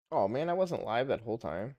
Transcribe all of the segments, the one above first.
Oh man, I wasn't live that whole time.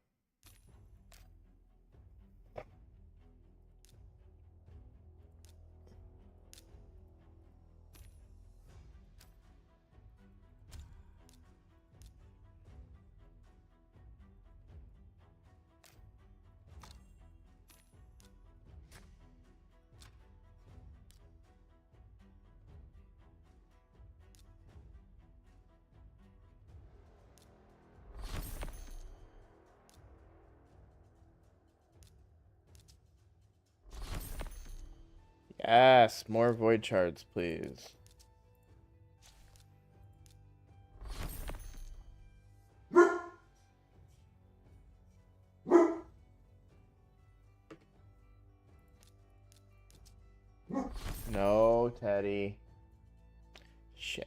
Yes, more void charts, please. No, Teddy. Shit.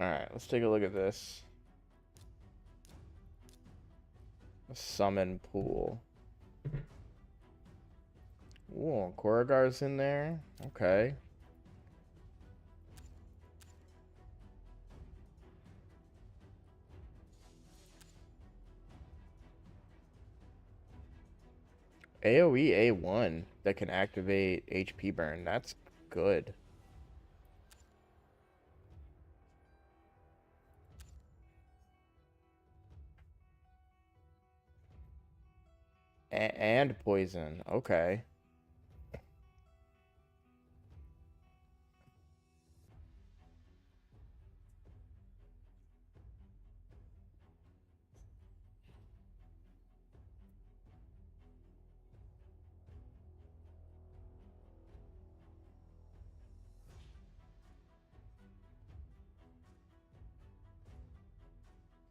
Alright, let's take a look at this. A summon pool. Ooh, Korrigar's in there. Okay. AoE A1 that can activate HP burn. That's good. And poison. Okay.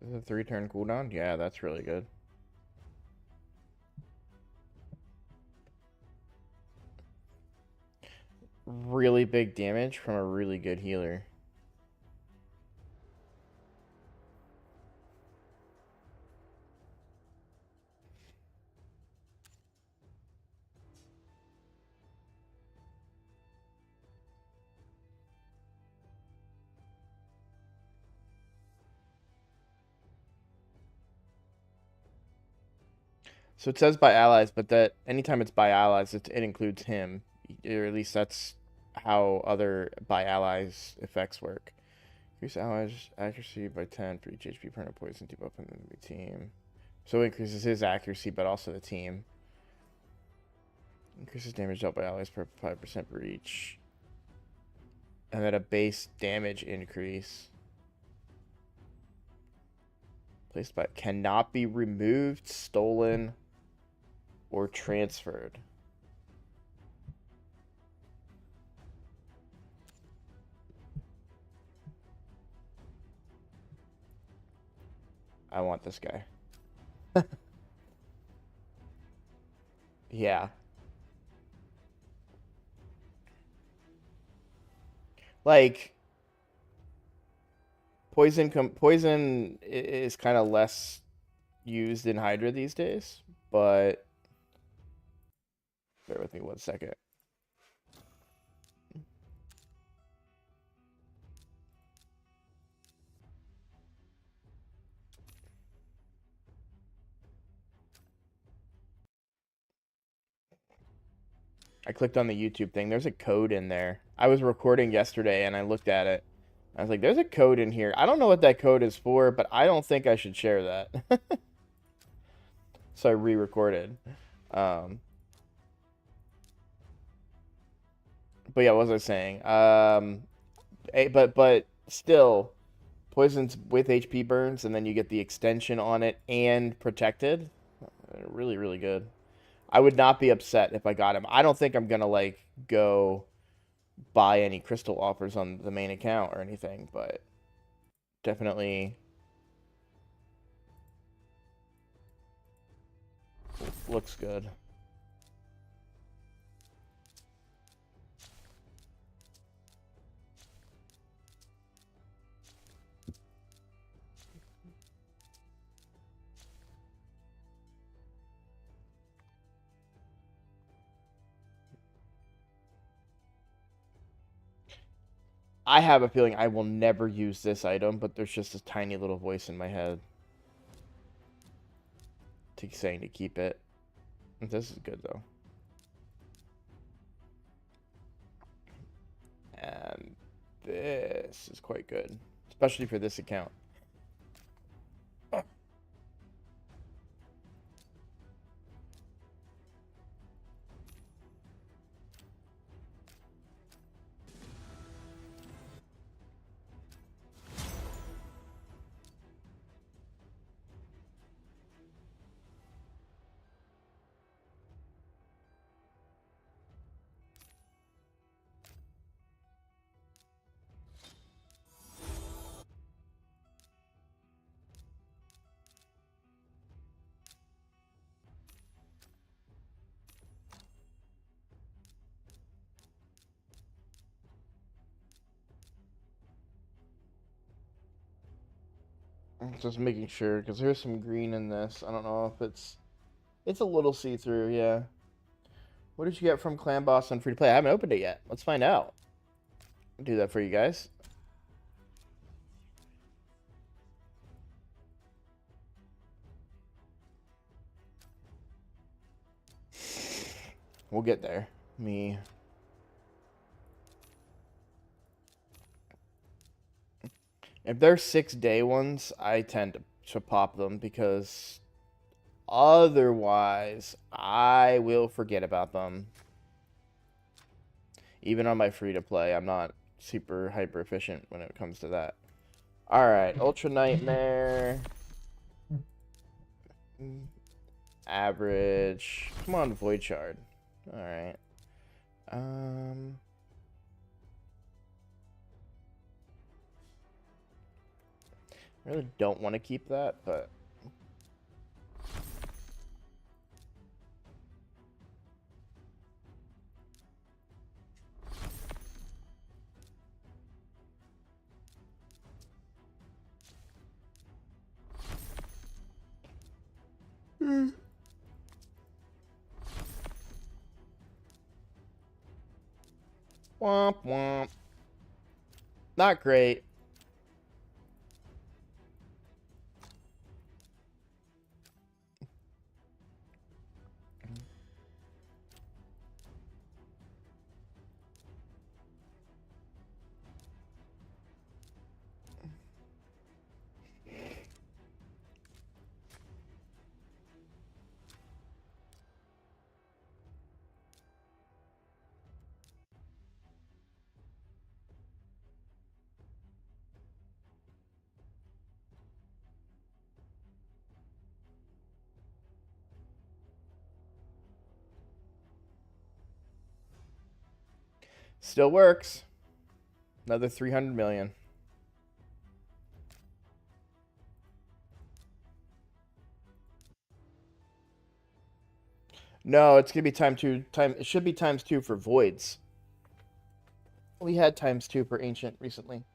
Is it a 3-turn cooldown? Yeah, that's really good. Really big damage from a really good healer. So it says by allies, but that anytime it's by allies, it includes him. Or at least that's how other by allies effects work. Increase allies accuracy by 10 for each HP per poison debuff in the enemy team. So it increases his accuracy, but also the team. Increases damage dealt by allies per 5% per each. And then a base damage increase. Placed by cannot be removed, stolen, or transferred. I want this guy. Yeah. Like poison is kind of less used in Hydra these days, but bear with me 1 second. I clicked on the YouTube thing. There's a code in there. I was recording yesterday and I looked at it. I was like, there's a code in here. I don't know what that code is for, but I don't think I should share that. So I re-recorded. Um, but yeah, what was I saying? But still, poisons with HP burns, and then you get the extension on it and protected. Really, really good. I would not be upset if I got him. I don't think I'm gonna like go buy any crystal offers on the main account or anything, but definitely looks good. I have a feeling I will never use this item, but there's just a tiny little voice in my head saying to keep it. This is good, though. And this is quite good, especially for this account. Just making sure, because there's some green in this. I don't know if it's a little see-through, yeah. What did you get from Clan Boss on free to play? I haven't opened it yet. Let's find out. I'll do that for you guys. We'll get there. If they're 6-day ones, I tend to pop them because otherwise I will forget about them. Even on my free to play, I'm not super hyper efficient when it comes to that. Alright, Ultra Nightmare. Average. Come on, Void Shard. Alright. I really don't want to keep that, but womp womp. Not great. Still works. Another 300 million. No, it's gonna be it should be ×2 for voids. We had ×2 for ancient recently.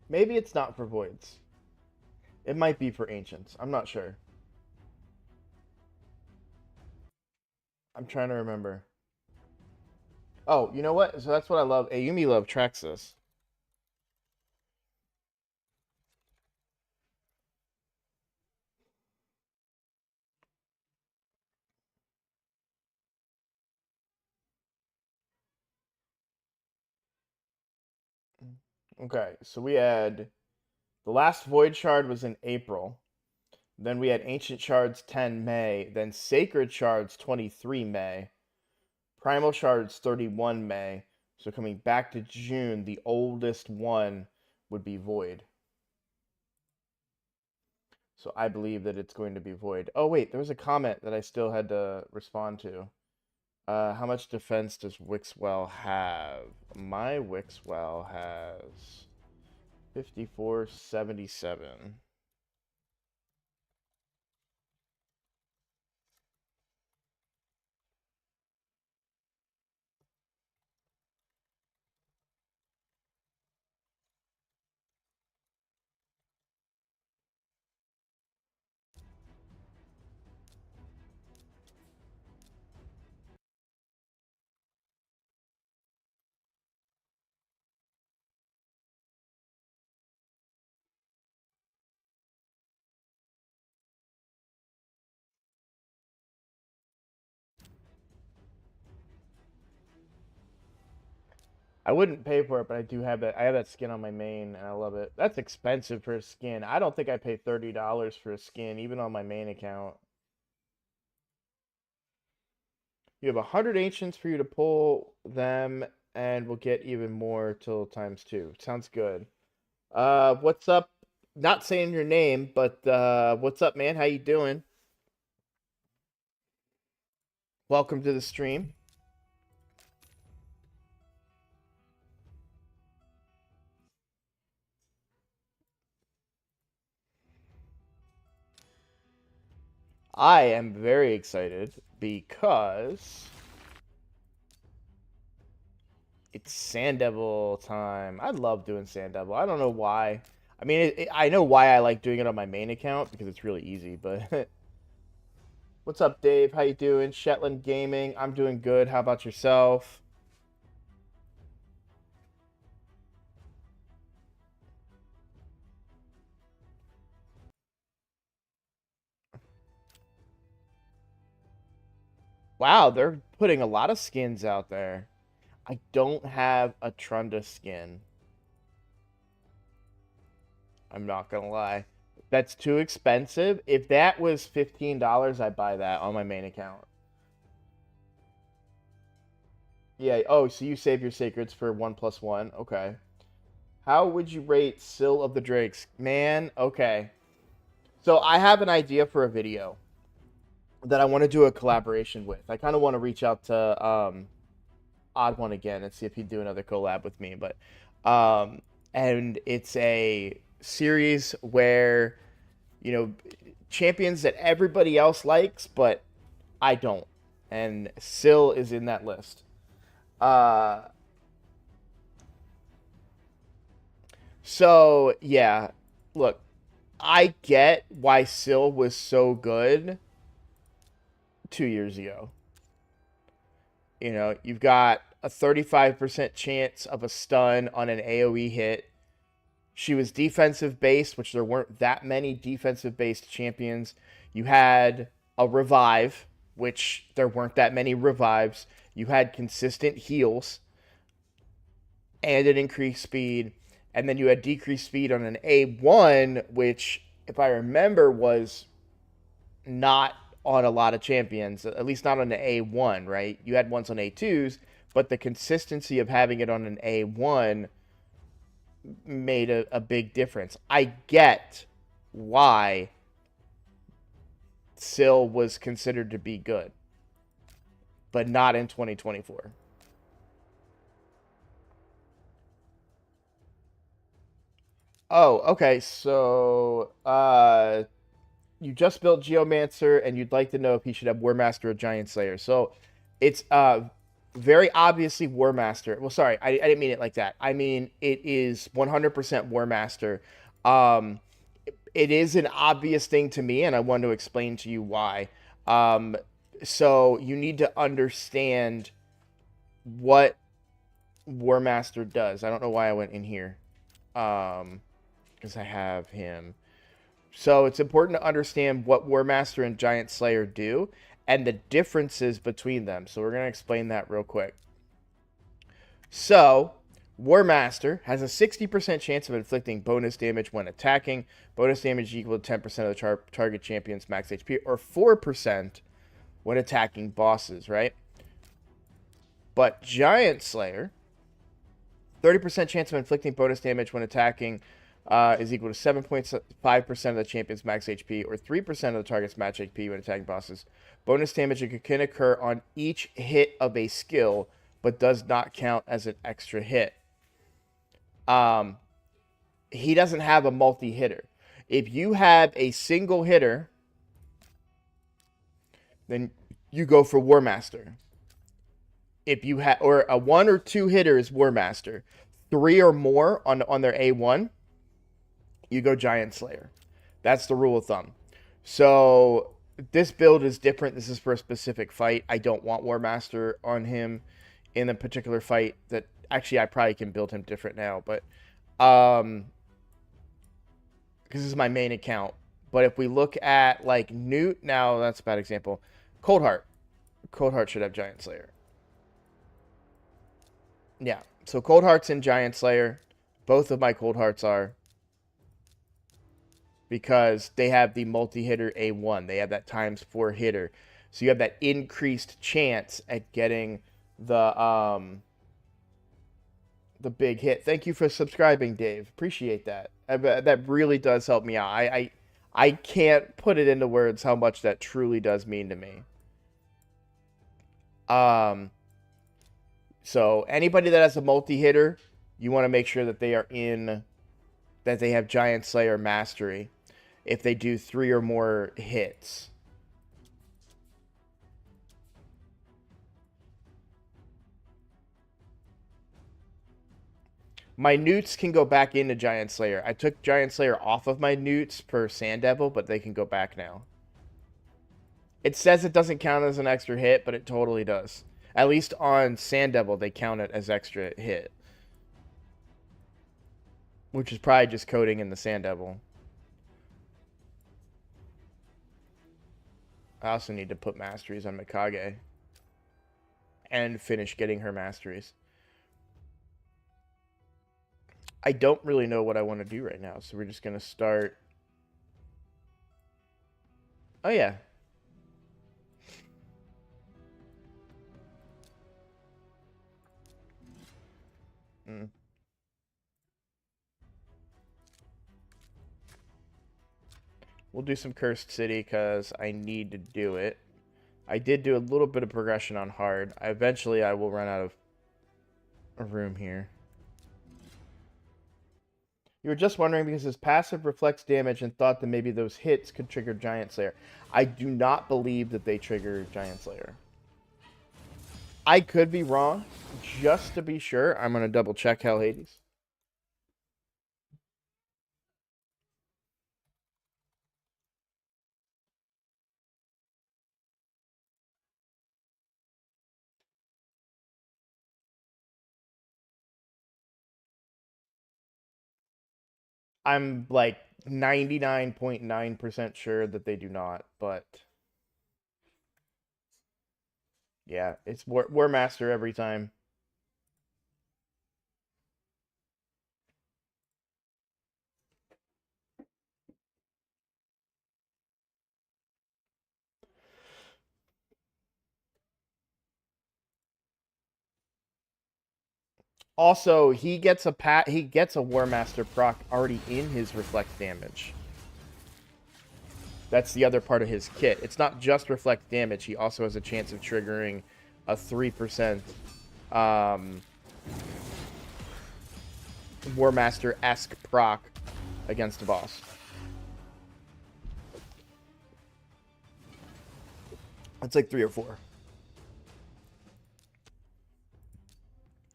Maybe it's not for voids. It might be for ancients. I'm not sure. I'm trying to remember. Oh, you know what? So that's what I love. Ayumi Love tracks this. Okay, so we had the last Void Shard was in April. Then we had Ancient Shards 10 May. Then Sacred Shards 23 May. Primal Shards 31 May. So coming back to June, the oldest one would be Void. So I believe that it's going to be Void. Oh, wait, there was a comment that I still had to respond to. How much defense does Wixwell have? My Wixwell has 5477. I wouldn't pay for it, but I do have that. I have that skin on my main, and I love it. That's expensive for a skin. I don't think I pay $30 for a skin, even on my main account. You have 100 ancients for you to pull them, and we'll get even more till ×2. Sounds good. What's up? Not saying your name, but what's up, man? How you doing? Welcome to the stream. I am very excited because it's Sand Devil time. I love doing Sand Devil. I don't know why. I mean, I know why I like doing it on my main account because it's really easy. But what's up, Dave? How you doing? Shetland Gaming. I'm doing good. How about yourself? Wow, they're putting a lot of skins out there. I don't have a Trunda skin. I'm not gonna lie. That's too expensive. If that was $15, I'd buy that on my main account. Yeah. Oh, so you save your sacreds for 1+1. Okay. How would you rate Sill of the Drakes? Man, okay. So I have an idea for a video that I want to do a collaboration with. I kind of want to reach out to Odd One again and see if he'd do another collab with me. But and it's a series where, you know, champions that everybody else likes, but I don't. And Sill is in that list. So yeah, look, I get why Sill was so good 2 years ago. You know, you've got a 35% chance of a stun on an AoE hit. She was defensive based, which there weren't that many defensive based champions. You had a revive, which there weren't that many revives. You had consistent heals and an increased speed. And then you had decreased speed on an A1, which, if I remember, was not on a lot of champions, at least not on the A1, right? You had ones on A2s, but the consistency of having it on an A1 made a big difference. I get why Sill was considered to be good, but not in 2024. Oh, okay. So, you just built Geomancer, and you'd like to know if he should have War Master or Giant Slayer. So, it's very obviously War Master. Well, sorry, I didn't mean it like that. I mean it is 100% War Master. Um, it is an obvious thing to me, and I want to explain to you why. So you need to understand what War Master does. I don't know why I went in here. Because I have him. So it's important to understand what War Master and Giant Slayer do and the differences between them. So we're going to explain that real quick. So, War Master has a 60% chance of inflicting bonus damage when attacking. Bonus damage equal to 10% of the target champion's max HP, or 4% when attacking bosses, right? But Giant Slayer, 30% chance of inflicting bonus damage when attacking is equal to 7.5% of the champion's max HP or 3% of the target's match HP when attacking bosses. Bonus damage can occur on each hit of a skill, but does not count as an extra hit. He doesn't have a multi-hitter. If you have a single hitter, then you go for War Master. If you have, or a 1 or 2 hitter is War Master. 3 or more on their A1, you go Giant Slayer. That's the rule of thumb. So this build is different. This is for a specific fight. I don't want War Master on him in a particular fight. That actually I probably can build him different now, but because this is my main account. But if we look at like Newt, now that's a bad example. Coldheart should have Giant Slayer. Yeah, so Coldheart's in Giant Slayer. Both of my Coldhearts are. Because they have the multi-hitter A1. They have that ×4 hitter. So you have that increased chance at getting the big hit. Thank you for subscribing, Dave. Appreciate that. That really does help me out. I can't put it into words how much that truly does mean to me. So anybody that has a multi-hitter, you want to make sure that they are that they have Giant Slayer Mastery if they do 3 or more hits. My Newts can go back into Giant Slayer. I took Giant Slayer off of my Newts per Sand Devil, but they can go back now. It says it doesn't count as an extra hit, but it totally does. At least on Sand Devil, they count it as extra hit. Which is probably just coding in the Sand Devil. I also need to put masteries on Mikage. And finish getting her masteries. I don't really know what I want to do right now, so we're just going to start. Oh, yeah. We'll do some Cursed City because I need to do it. I did do a little bit of progression on hard. Eventually, I will run out of room here. You were just wondering because his passive reflects damage and thought that maybe those hits could trigger Giant Slayer. I do not believe that they trigger Giant Slayer. I could be wrong. Just to be sure, I'm going to double check Hell Hades. I'm like 99.9% sure that they do not, but yeah, it's War Master every time. Also, he gets a War Master proc already in his reflect damage. That's the other part of his kit. It's not just reflect damage. He also has a chance of triggering a 3% War Master-esque proc against a boss. It's like 3 or 4.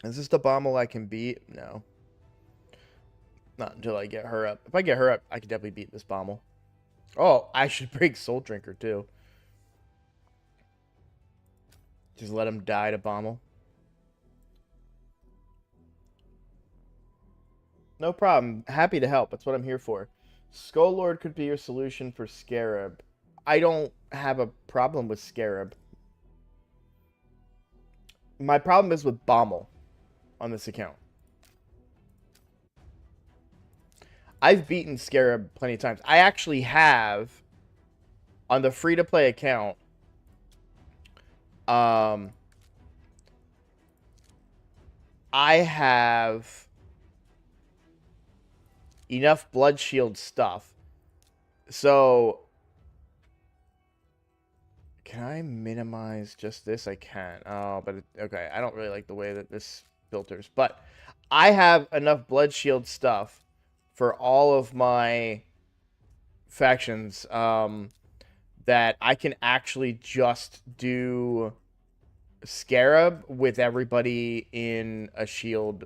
Is this the Bommel I can beat? No. Not until I get her up. If I get her up, I can definitely beat this Bommel. Oh, I should break Soul Drinker, too. Just let him die to Bommel. No problem. Happy to help. That's what I'm here for. Skull Lord could be your solution for Scarab. I don't have a problem with Scarab. My problem is with Bommel on this account. I've beaten Scarab plenty of times. I actually have, on the free-to-play account, I have enough blood shield stuff. So, can I minimize just this? I can. Oh, but okay. I don't really like the way that this filters. But I have enough blood shield stuff for all of my factions that I can actually just do Scarab with everybody in a shield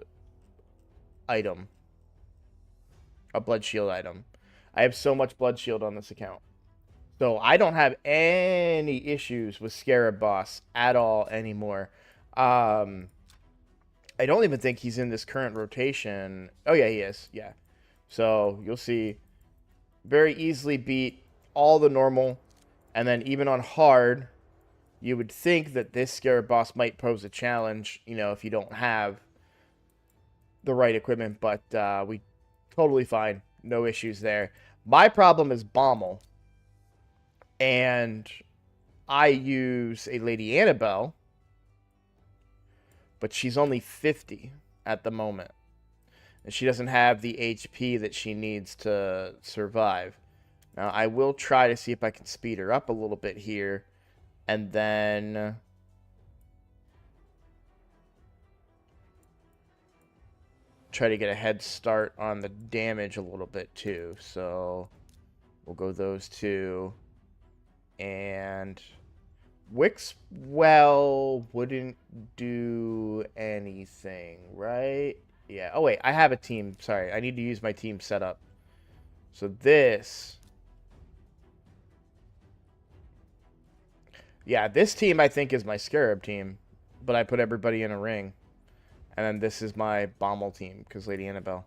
item. A blood shield item. I have so much blood shield on this account. So I don't have any issues with Scarab Boss at all anymore. I don't even think he's in this current rotation. Oh, yeah, he is. Yeah. So you'll see. Very easily beat all the normal. And then even on hard, you would think that this Scarab Boss might pose a challenge, you know, if you don't have the right equipment. But we totally fine. No issues there. My problem is Bommel. And I use a Lady Annabelle, but she's only 50 at the moment. And she doesn't have the HP that she needs to survive. Now, I will try to see if I can speed her up a little bit here. And then try to get a head start on the damage a little bit too. So we'll go those two. And Wixwell wouldn't do anything, right? Yeah. Oh, wait. I have a team. Sorry. I need to use my team setup. So this... Yeah, this team I think is my Scarab team. But I put everybody in a ring. And then this is my Bommel team, because Lady Annabelle.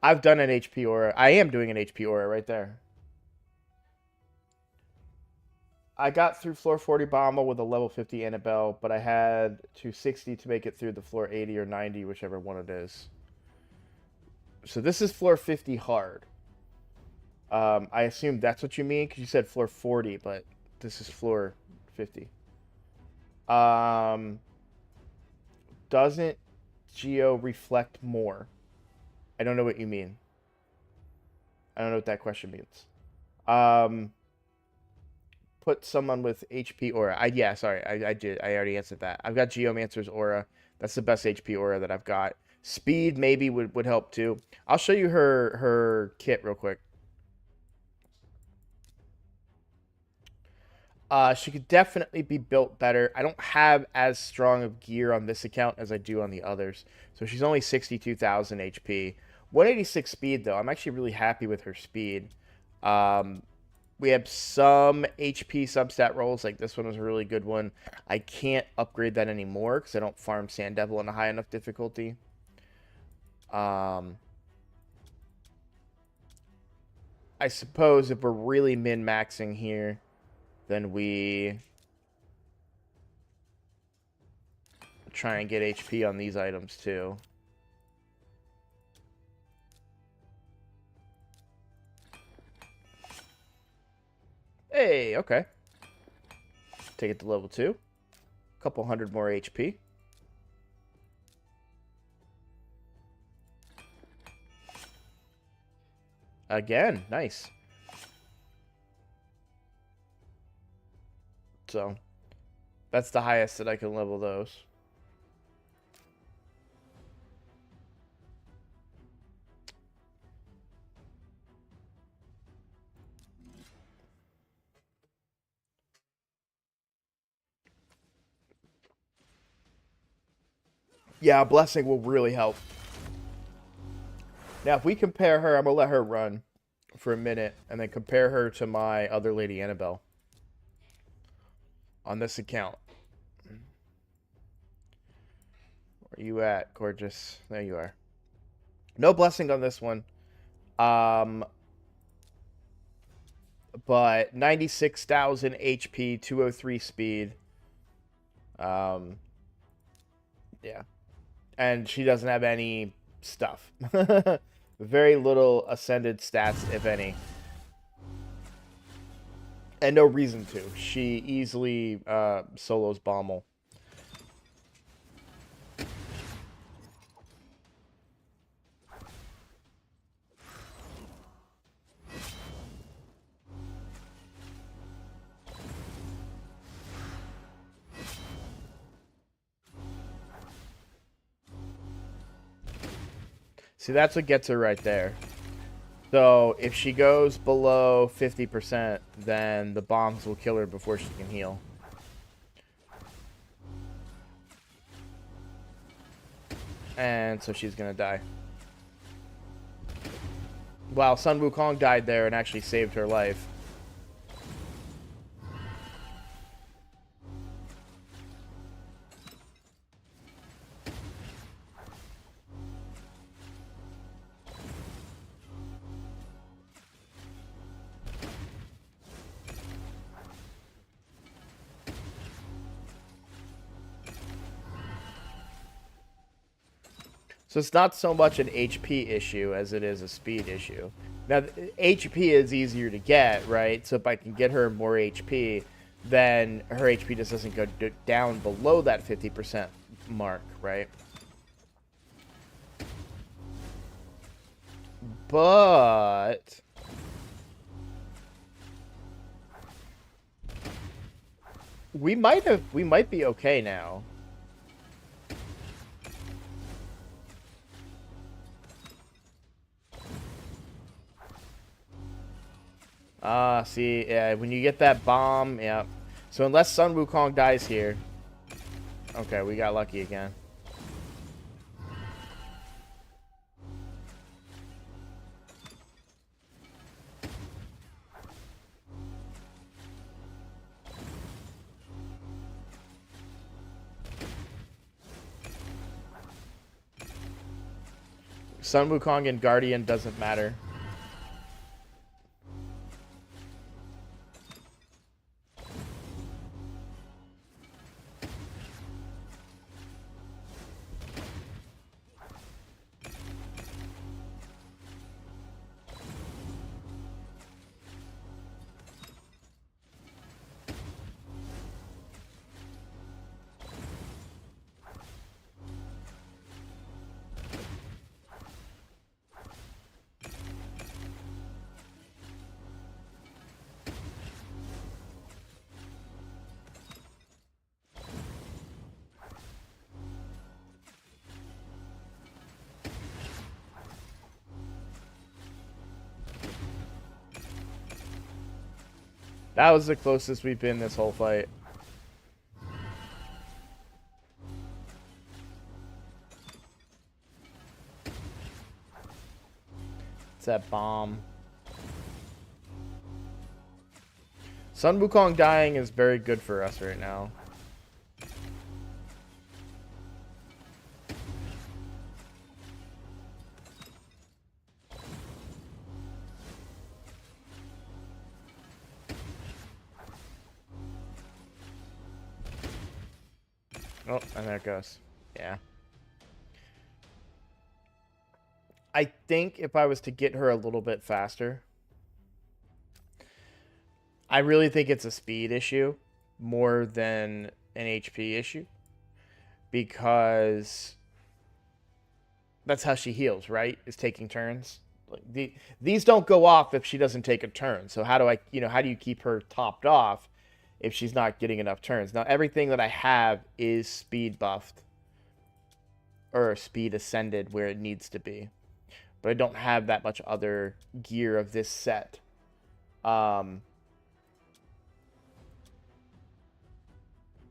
I've done an HP aura. I am doing an HP aura right there. I got through floor 40 Bommel with a level 50 Annabelle, but I had 260 to make it through the floor 80 or 90, whichever one it is. So this is floor 50 hard. I assume that's what you mean, because you said floor 40, but this is floor 50. Doesn't Geo reflect more? I don't know what you mean. I don't know what that question means. Put someone with HP aura. Yeah, sorry. I did. I already answered that. I've got Geomancer's aura. That's the best HP aura that I've got. Speed maybe would help too. I'll show you her kit real quick. She could definitely be built better. I don't have as strong of gear on this account as I do on the others. So she's only 62,000 HP. 186 speed, though. I'm actually really happy with her speed. We have some HP substat rolls. Like this one was a really good one. I can't upgrade that anymore because I don't farm Sand Devil on a high enough difficulty. I suppose if we're really min-maxing here, then we try and get HP on these items too. Hey, okay. Take it to level 2. A couple hundred more HP. Again, nice. So, that's the highest that I can level those. Yeah, Blessing will really help. Now, if we compare her, I'm going to let her run for a minute and then compare her to my other Lady Annabelle on this account. Where are you at, gorgeous? There you are. No Blessing on this one. But 96,000 HP, 203 speed. Yeah. And she doesn't have any stuff. Very little ascended stats, if any. And no reason to. She easily solos Bommel. See, that's what gets her right there. So if she goes below 50%, then the bombs will kill her before she can heal. And so she's gonna die. Wow, Sun Wukong died there and actually saved her life. So it's not so much an HP issue as it is a speed issue. Now, HP is easier to get, right? So if I can get her more HP, then her HP just doesn't go down below that 50% mark, right? But we might be okay now. See, yeah, when you get that bomb, yeah. So unless Sun Wukong dies here. Okay, we got lucky again. Sun Wukong and Guardian doesn't matter. That was the closest we've been this whole fight. It's that bomb. Sun Wukong dying is very good for us right now. Oh, and there it goes. Yeah. I think if I was to get her a little bit faster, I really think it's a speed issue more than an HP issue. Because that's how she heals, right? Is taking turns. Like these don't go off if she doesn't take a turn. So how do how do you keep her topped off if she's not getting enough turns? Now, everything that I have is speed buffed or speed ascended where it needs to be. But I don't have that much other gear of this set. And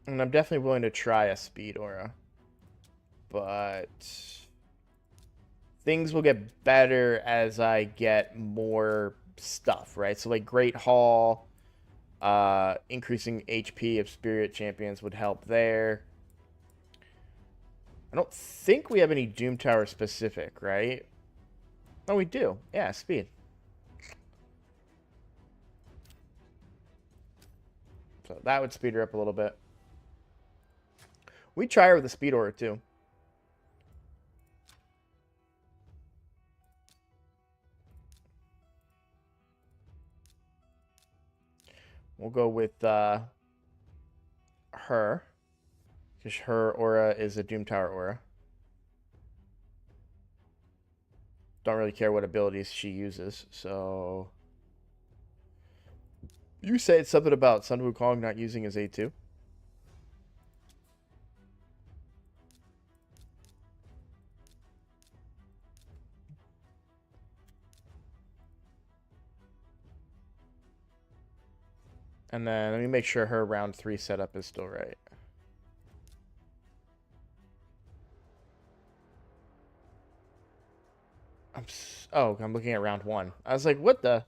I'm definitely willing to try a speed aura. But things will get better as I get more stuff, right? So like Great Hall, increasing HP of Spirit Champions would help there. I don't think we have any Doom Tower specific, right? Oh, we do. Yeah, speed. So that would speed her up a little bit. We try her with a speed aura too. We'll go with her. Because her aura is a Doom Tower aura. Don't really care what abilities she uses, so... You said something about Sun Wukong not using his A2? And then let me make sure her round 3 setup is still right. I'm looking at round 1. I was like, what the?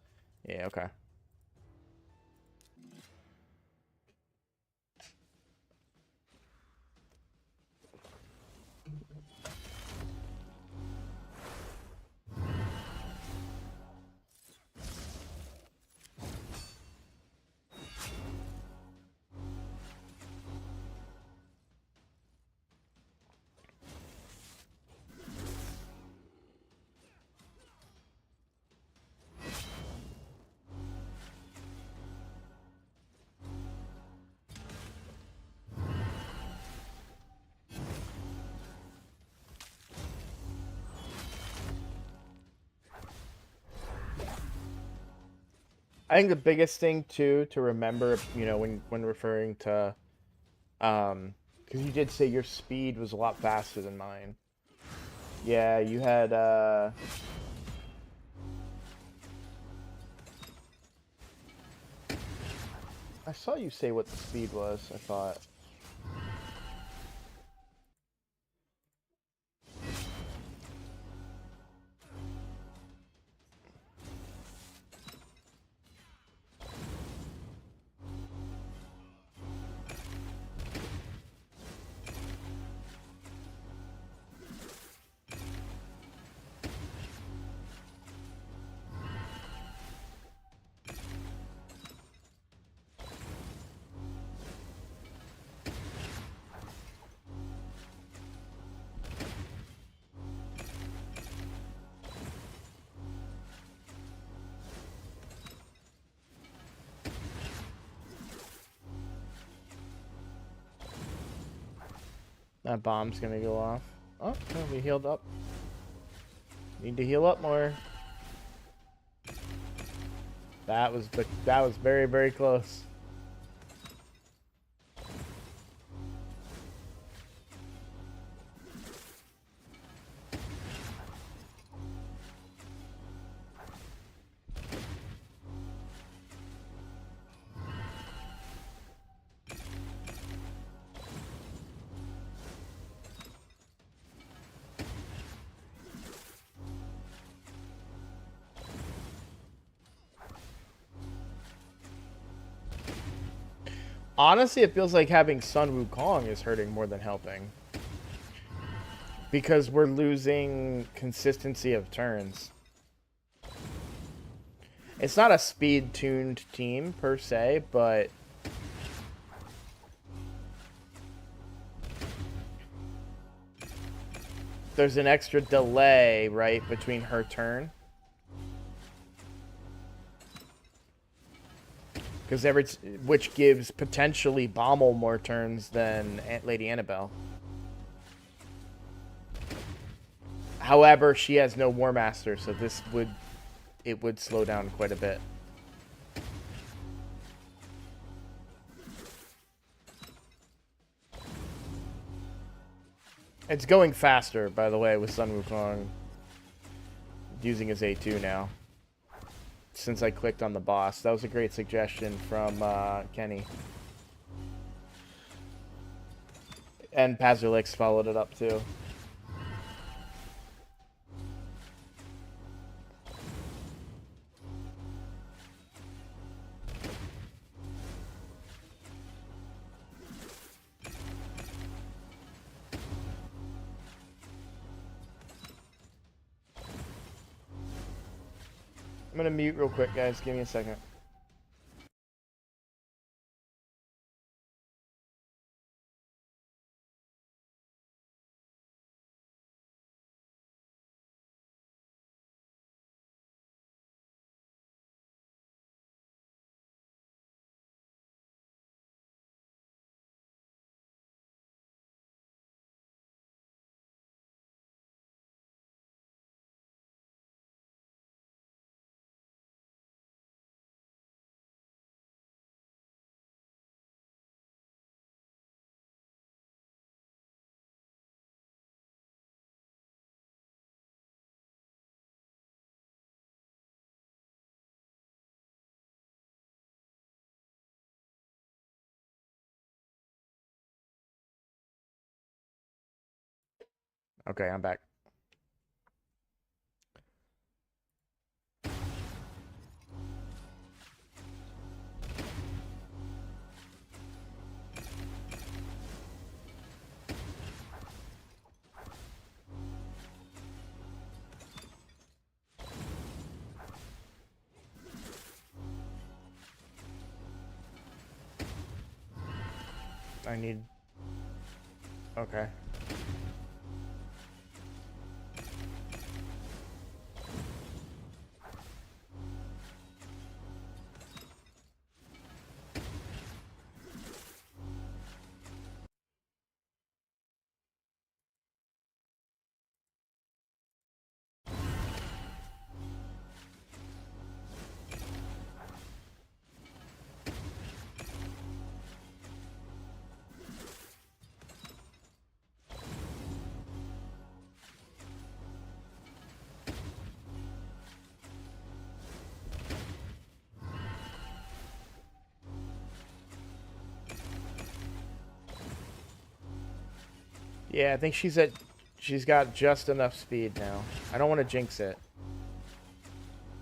Yeah, okay. I think the biggest thing too to remember, when referring to, because you did say your speed was a lot faster than mine. Yeah, you had I saw you say what the speed was, I thought. That bomb's gonna go off. Oh, no, we healed up. Need to heal up more. That was very, very close. Honestly, it feels like having Sun Wukong is hurting more than helping. Because we're losing consistency of turns. It's not a speed-tuned team, per se, but there's an extra delay, right, between her turn. Which gives potentially Bommel more turns than Lady Annabelle. However, she has no War Master, so it would slow down quite a bit. It's going faster, by the way, with Sun Wukong using his A2 now. Since I clicked on the boss. That was a great suggestion from Kenny. And Pazurlix followed it up too. I'm gonna mute real quick, guys. Give me a second. Okay, I'm back. I need... Okay. Yeah, I think she's got just enough speed now. I don't want to jinx it.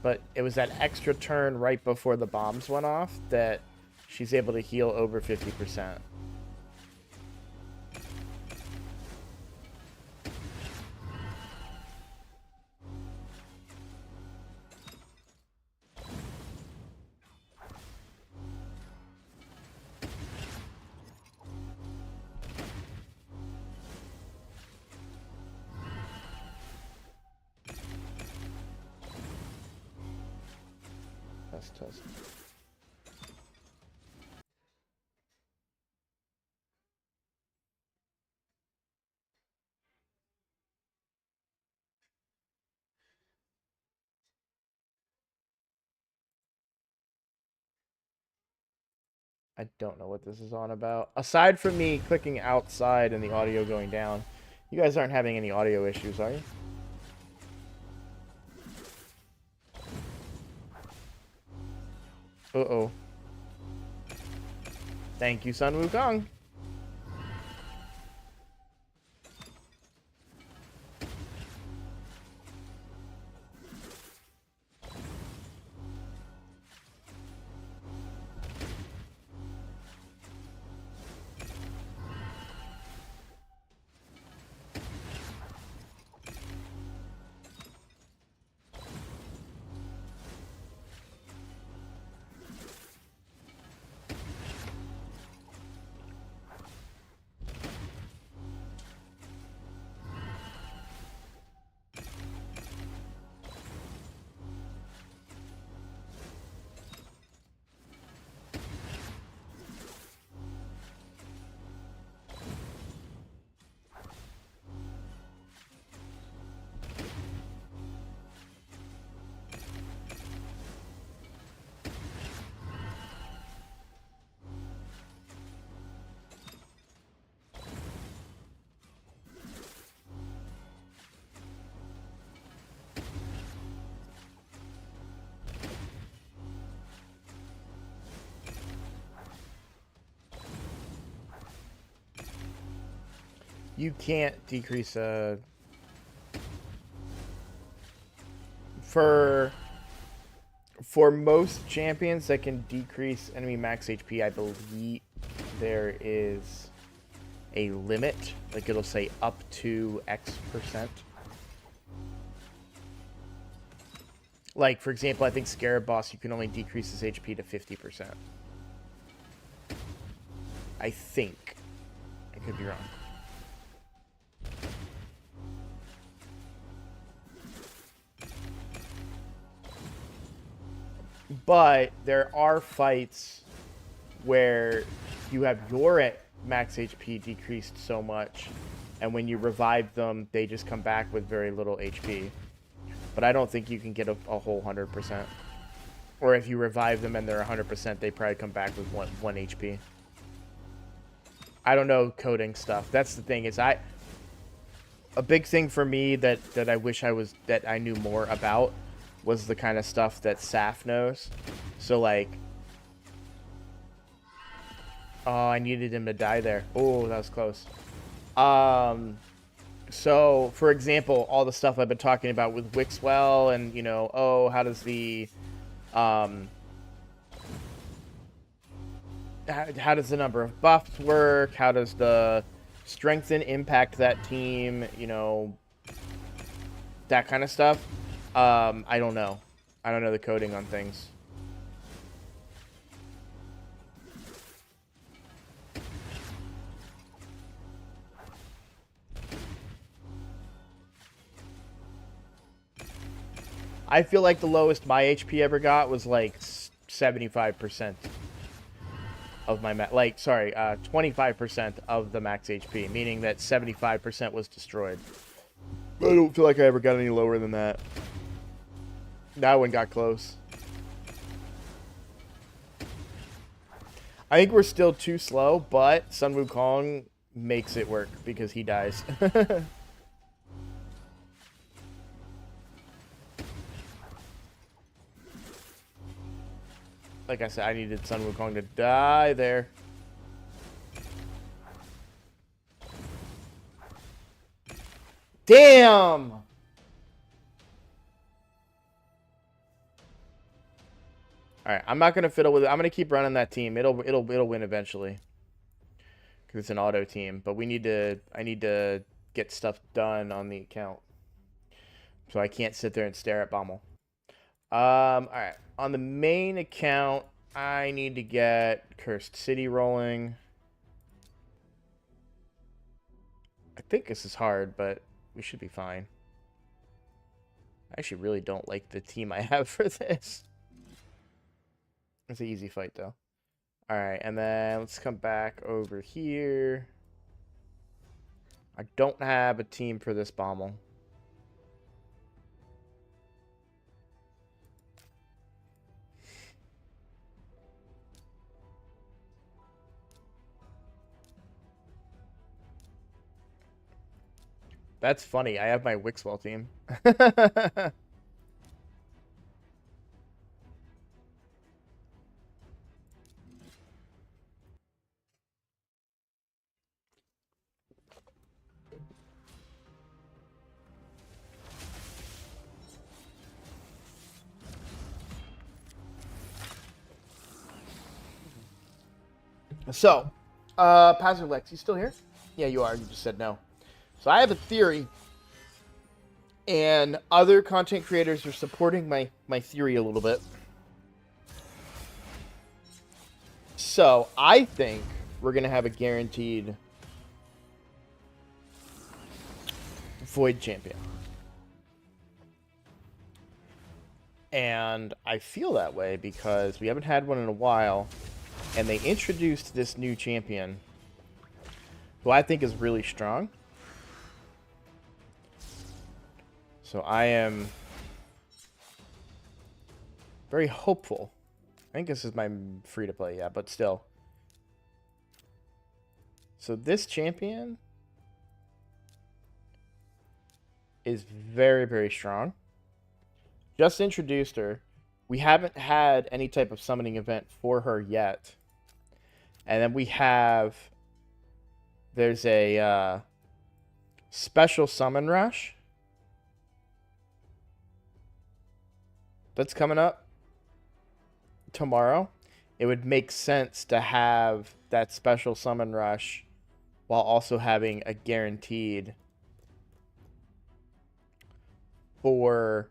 But it was that extra turn right before the bombs went off that she's able to heal over 50%. Test. I don't know what this is on about. Aside from me clicking outside and the audio going down, you guys aren't having any audio issues, are you? Uh-oh. Thank you, Sun Wukong. You can't decrease for most champions that can decrease enemy max HP, I believe there is a limit. Like it'll say up to X%. Like for example, I think Scarab Boss you can only decrease his HP to 50%. I think. I could be wrong. But there are fights where you have your max HP decreased so much, and when you revive them, they just come back with very little HP. But I don't think you can get a whole 100%. Or if you revive them and they're 100%, they probably come back with one HP. I don't know coding stuff. That's the thing. Is a big thing for me that I wish I knew more about was the kind of stuff that Saf knows. So like, oh, I needed him to die there. Oh, that was close. So, for example, all the stuff I've been talking about with Wixwell and, you know, oh, how does the, how does the number of buffs work? How does the strengthen impact that team? You know, that kind of stuff. I don't know. I don't know the coding on things. I feel like the lowest my HP ever got was like 75% of my like, sorry, 25% of the max HP, meaning that 75% was destroyed. I don't feel like I ever got any lower than that. That one got close. I think we're still too slow, but Sun Wukong makes it work because he dies. Like I said, I needed Sun Wukong to die there. Damn! Alright, I'm not gonna fiddle with it. I'm gonna keep running that team. It'll win eventually. Because it's an auto team. But I need to get stuff done on the account. So I can't sit there and stare at Bommel. Alright. On the main account, I need to get Cursed City rolling. I think this is hard, but we should be fine. I actually really don't like the team I have for this. It's an easy fight, though. Alright, and then let's come back over here. I don't have a team for this Bommel. That's funny. I have my Wixwell team. So, Pazerlex, you still here? Yeah, you are. You just said no. So I have a theory, and other content creators are supporting my theory a little bit. So I think we're going to have a guaranteed Void champion. And I feel that way because we haven't had one in a while, and they introduced this new champion who I think is really strong. So I am very hopeful. I think this is my free-to-play, yeah, but still. So this champion is very, very strong. Just introduced her. We haven't had any type of summoning event for her yet. And then we have... There's a special summon rush that's coming up tomorrow. It would make sense to have that special summon rush while also having a guaranteed for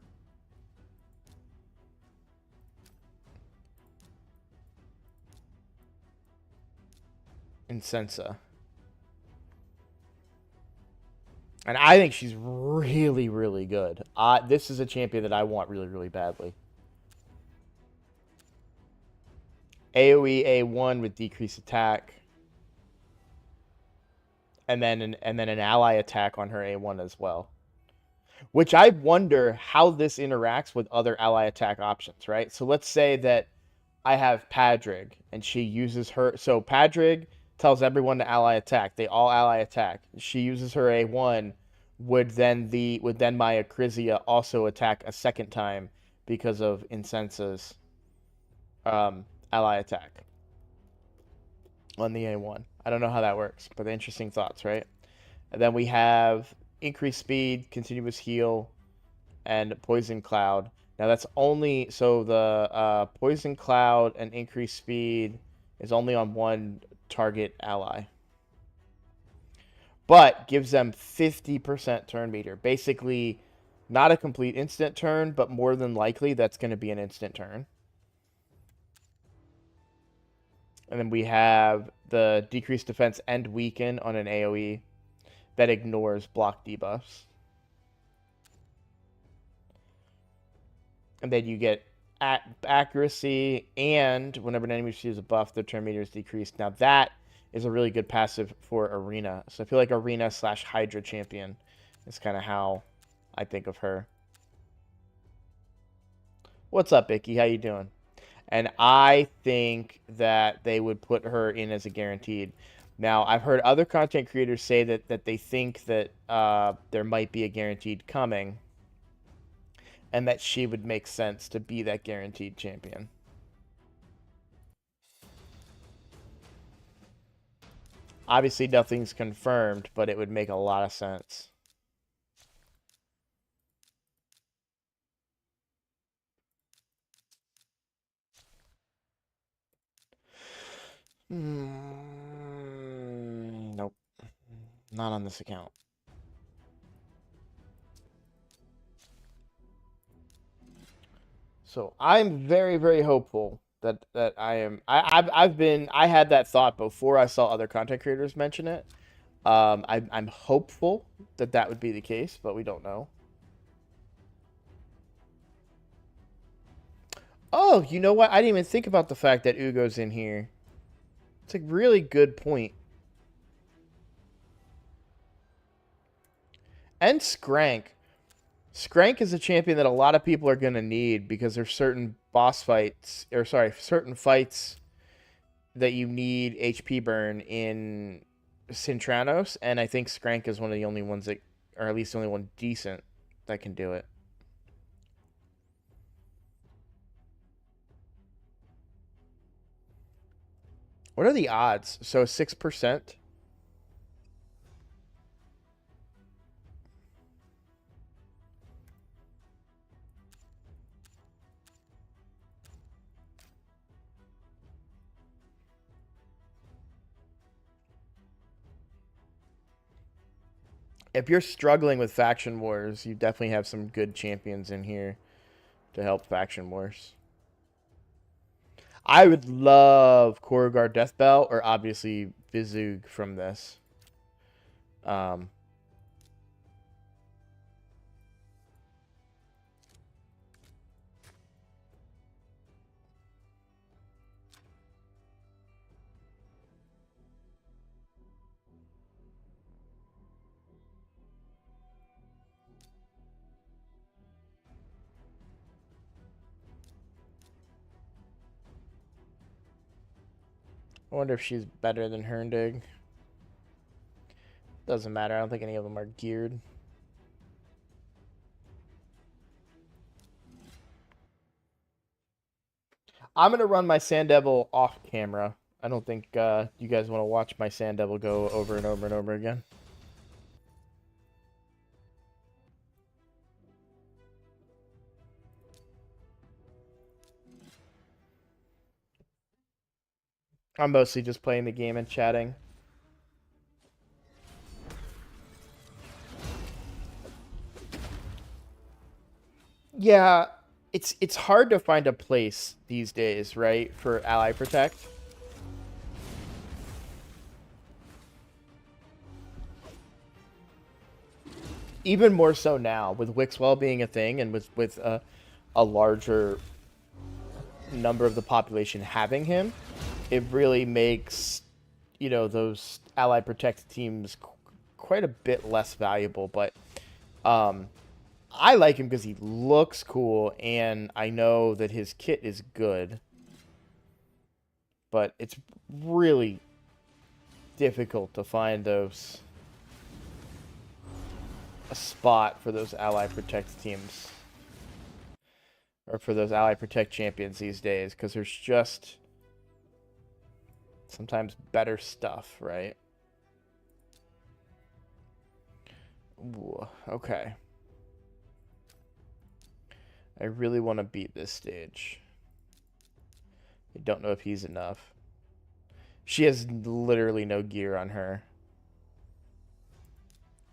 Incensa. And I think she's really, really good. This is a champion that I want really, really badly. AoE A1 with decreased attack. And then an ally attack on her A1 as well. Which I wonder how this interacts with other ally attack options, right? So let's say that I have Padrig, and she uses her... So Padrig tells everyone to ally attack. They all ally attack. She uses her A1. Would then my Acrizia also attack a second time because of Incensa's ally attack on the A1? I don't know how that works, but interesting thoughts, right? And then we have increased speed, continuous heal, and poison cloud. Now that's only so the poison cloud and increased speed is only on one target ally, but gives them 50% turn meter. Basically, not a complete instant turn, but more than likely that's going to be an instant turn. And then we have the decreased defense and weaken on an AoE that ignores block debuffs. And then you get accuracy, and whenever an enemy receives a buff, their turn meter is decreased. Now that is a really good passive for Arena. So I feel like Arena / Hydra champion is kind of how I think of her. What's up, Icky? How you doing? And I think that they would put her in as a guaranteed. Now, I've heard other content creators say that they think that there might be a guaranteed coming, and that she would make sense to be that guaranteed champion. Obviously, nothing's confirmed, but it would make a lot of sense. Nope. Not on this account. So I'm very, very hopeful that I am. I had that thought before I saw other content creators mention it. I'm hopeful that that would be the case, but we don't know. Oh, you know what? I didn't even think about the fact that Ugo's in here. It's a really good point. And Skrank. Skrank is a champion that a lot of people are going to need because there's certain boss fights, or sorry, certain fights that you need HP burn in Cintranos, and I think Skrank is one of the only ones that, or at least the only one decent that can do it. What are the odds? So 6%. If you're struggling with Faction Wars, you definitely have some good champions in here to help Faction Wars. I would love Korugar Deathbell, or obviously Vizug from this. I wonder if she's better than Herndig. Doesn't matter. I don't think any of them are geared. I'm going to run my Sand Devil off camera. I don't think you guys want to watch my Sand Devil go over and over and over again. I'm mostly just playing the game and chatting. Yeah, it's hard to find a place these days, right, for Ally Protect. Even more so now, with Wixwell being a thing and with a larger number of the population having him, it really makes, you know, those Ally Protect teams quite a bit less valuable. But I like him because he looks cool, and I know that his kit is good. But it's really difficult to find those a spot for those Ally Protect teams, or for those Ally Protect champions these days, because there's just sometimes better stuff, right? Ooh, okay. I really want to beat this stage. I don't know if he's enough. She has literally no gear on her.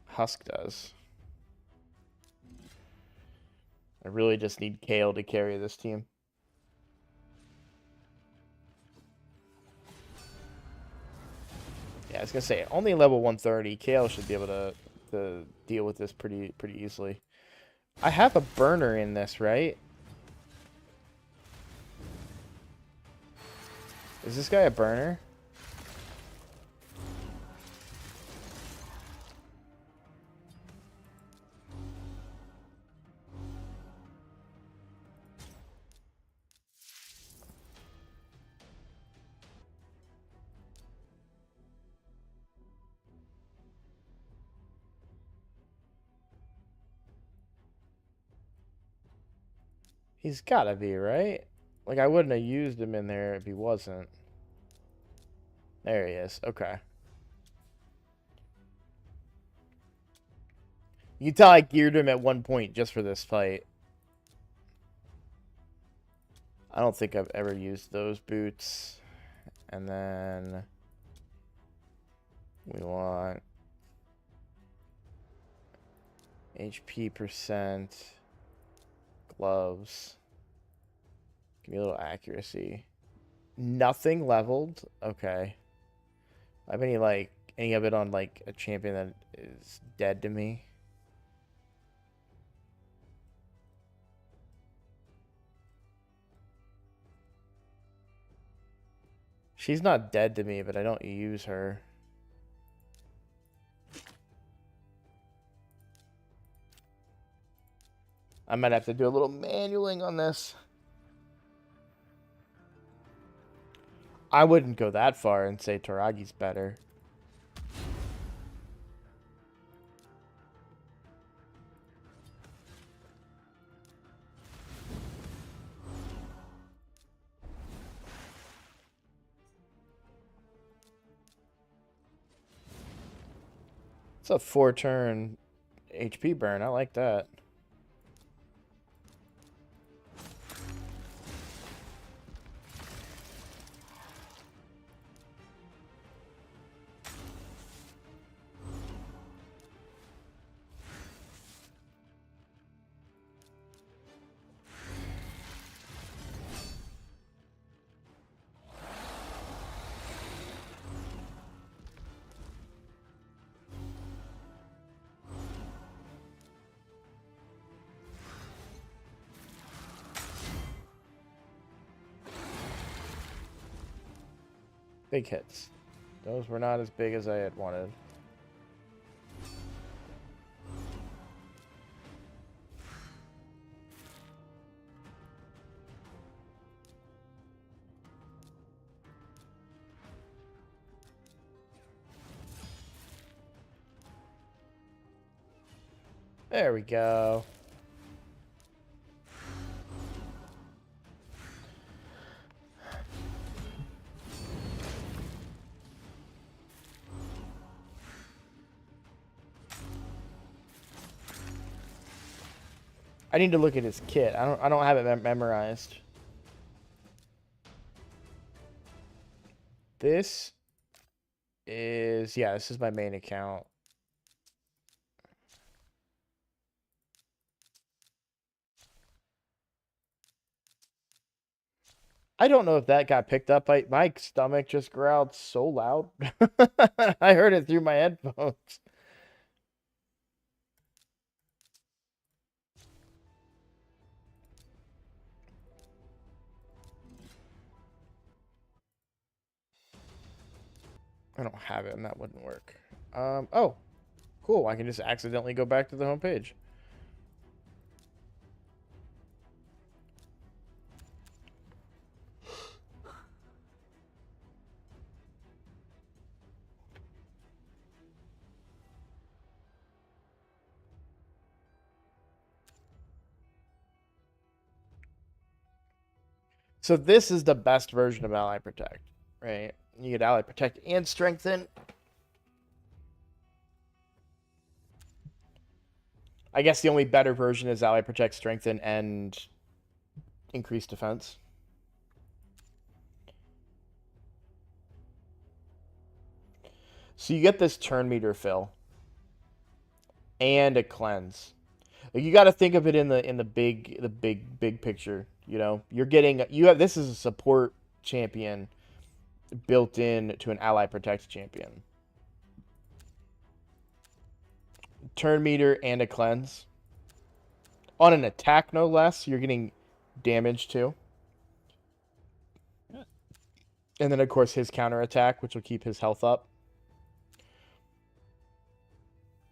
Husk does. I really just need Kale to carry this team. Yeah, I was gonna say only level 130. Kale should be able to deal with this pretty easily. I have a burner in this, right? Is this guy a burner? He's gotta be, right? Like, I wouldn't have used him in there if he wasn't. There he is. Okay. You can tell I geared him at one point just for this fight. I don't think I've ever used those boots. And then we want HP percent, gloves. Give me a little accuracy. Nothing leveled? Okay. I have any of it on like a champion that is dead to me? She's not dead to me, but I don't use her. I might have to do a little manualing on this. I wouldn't go that far and say Taragi's better. It's a 4-turn HP burn. I like that. Big hits. Those were not as big as I had wanted. There we go. I need to look at his kit. I don't have it memorized. This is this is my main account. I don't know if that got picked up. My stomach just growled so loud. I heard it through my headphones. I don't have it, and that wouldn't work. Oh, cool. I can just accidentally go back to the homepage. So this is the best version of Ally Protect, right? You get Ally Protect and Strengthen. I guess the only better version is Ally Protect, Strengthen, and Increase Defense. So you get this turn meter fill and a cleanse. Like, you got to think of it in the big picture. You know, this is a support champion built in to an Ally Protect champion. Turn meter and a cleanse. On an attack, no less, you're getting damage too. And then, of course, his counter attack, which will keep his health up.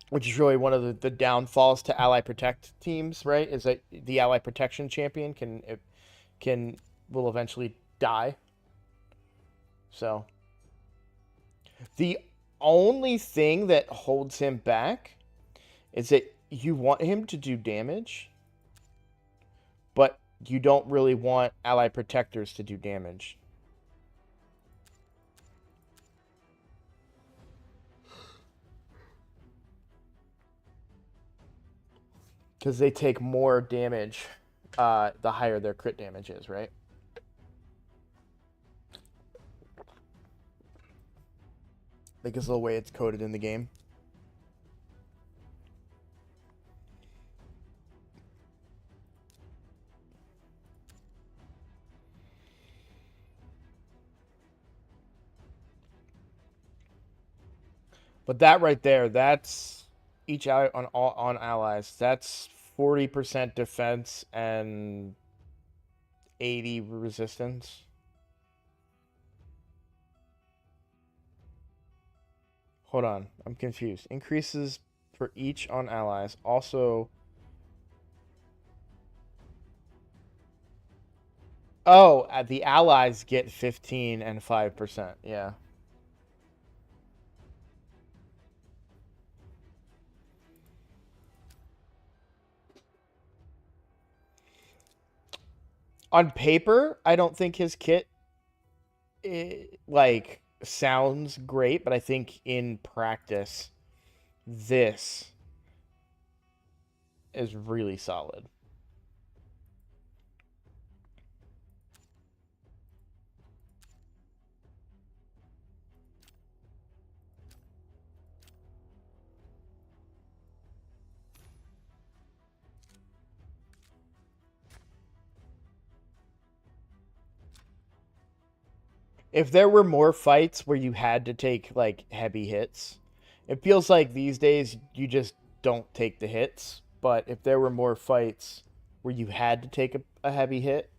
Which is really one of the downfalls to Ally Protect teams, right? Is that the Ally Protection champion will eventually die. So the only thing that holds him back is that you want him to do damage, but you don't really want Ally Protectors to do damage. Because they take more damage the higher their crit damage is, right? Because of the way it's coded in the game. But that right there, that's each ally on allies. That's 40% defense and 80 resistance. Hold on, I'm confused. Increases for each on allies. Also, oh, the allies get 15 and 5%. Yeah. On paper, I don't think his kit sounds great, but I think in practice, this is really solid. If there were more fights where you had to take like heavy hits, it feels like these days you just don't take the hits. But if there were more fights where you had to take a heavy hit,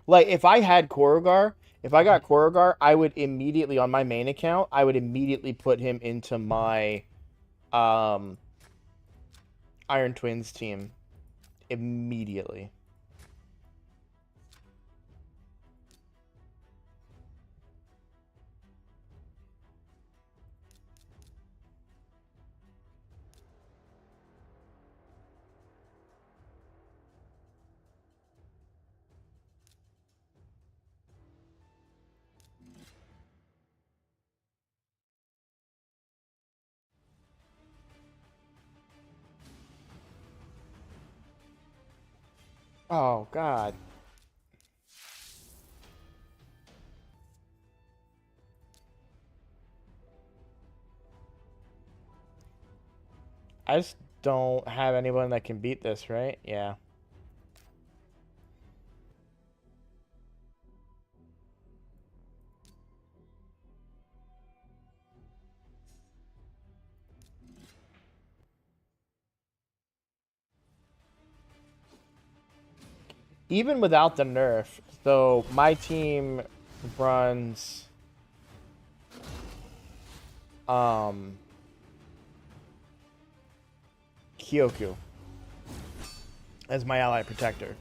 like if I had Korogar, if I got Korogar, I would immediately on my main account, I would immediately put him into my Iron Twins team immediately. Oh God. I just don't have anyone that can beat this, right? Yeah. Even without the nerf, so my team runs Kyoku as my ally protector.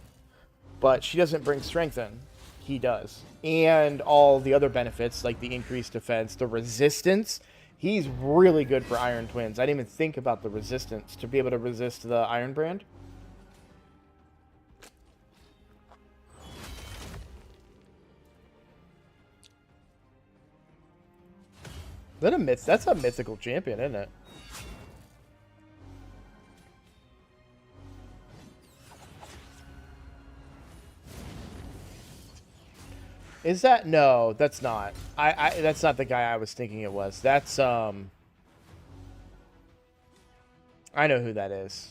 But she doesn't bring strength in. He does. And all the other benefits, like the increased defense, the resistance. He's really good for Iron Twins. I didn't even think about the resistance to be able to resist the Iron Brand. That's a mythical champion, isn't it? Is that? No, that's not. That's not the guy I was thinking it was. That's, I know who that is.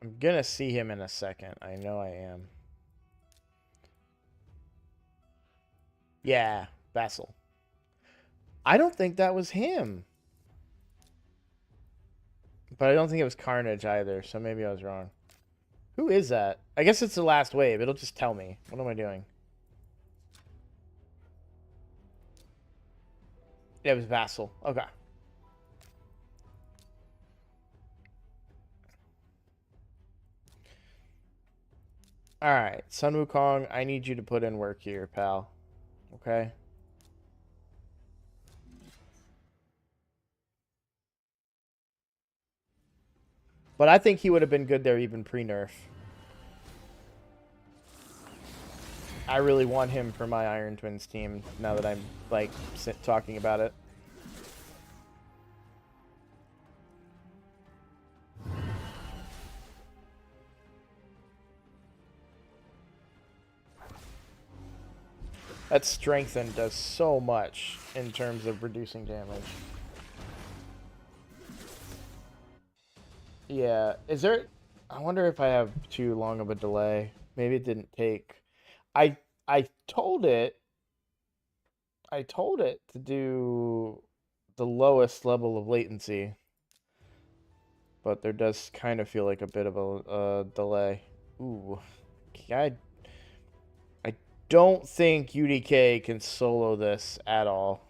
I'm gonna see him in a second. I know I am. Yeah, Vassal. I don't think that was him. But I don't think it was Carnage either, so maybe I was wrong. Who is that? I guess it's the last wave. It'll just tell me. What am I doing? Yeah, it was Vassal. Okay. Alright, Sun Wukong, I need you to put in work here, pal. Okay? But I think he would have been good there even pre-nerf. I really want him for my Iron Twins team now that I'm, like, talking about it. That Strengthen does so much in terms of reducing damage. Yeah. Is there... I wonder if I have too long of a delay. Maybe it didn't take... I told it... I told it to do the lowest level of latency. But there does kind of feel like a bit of a delay. Ooh. I don't think UDK can solo this at all.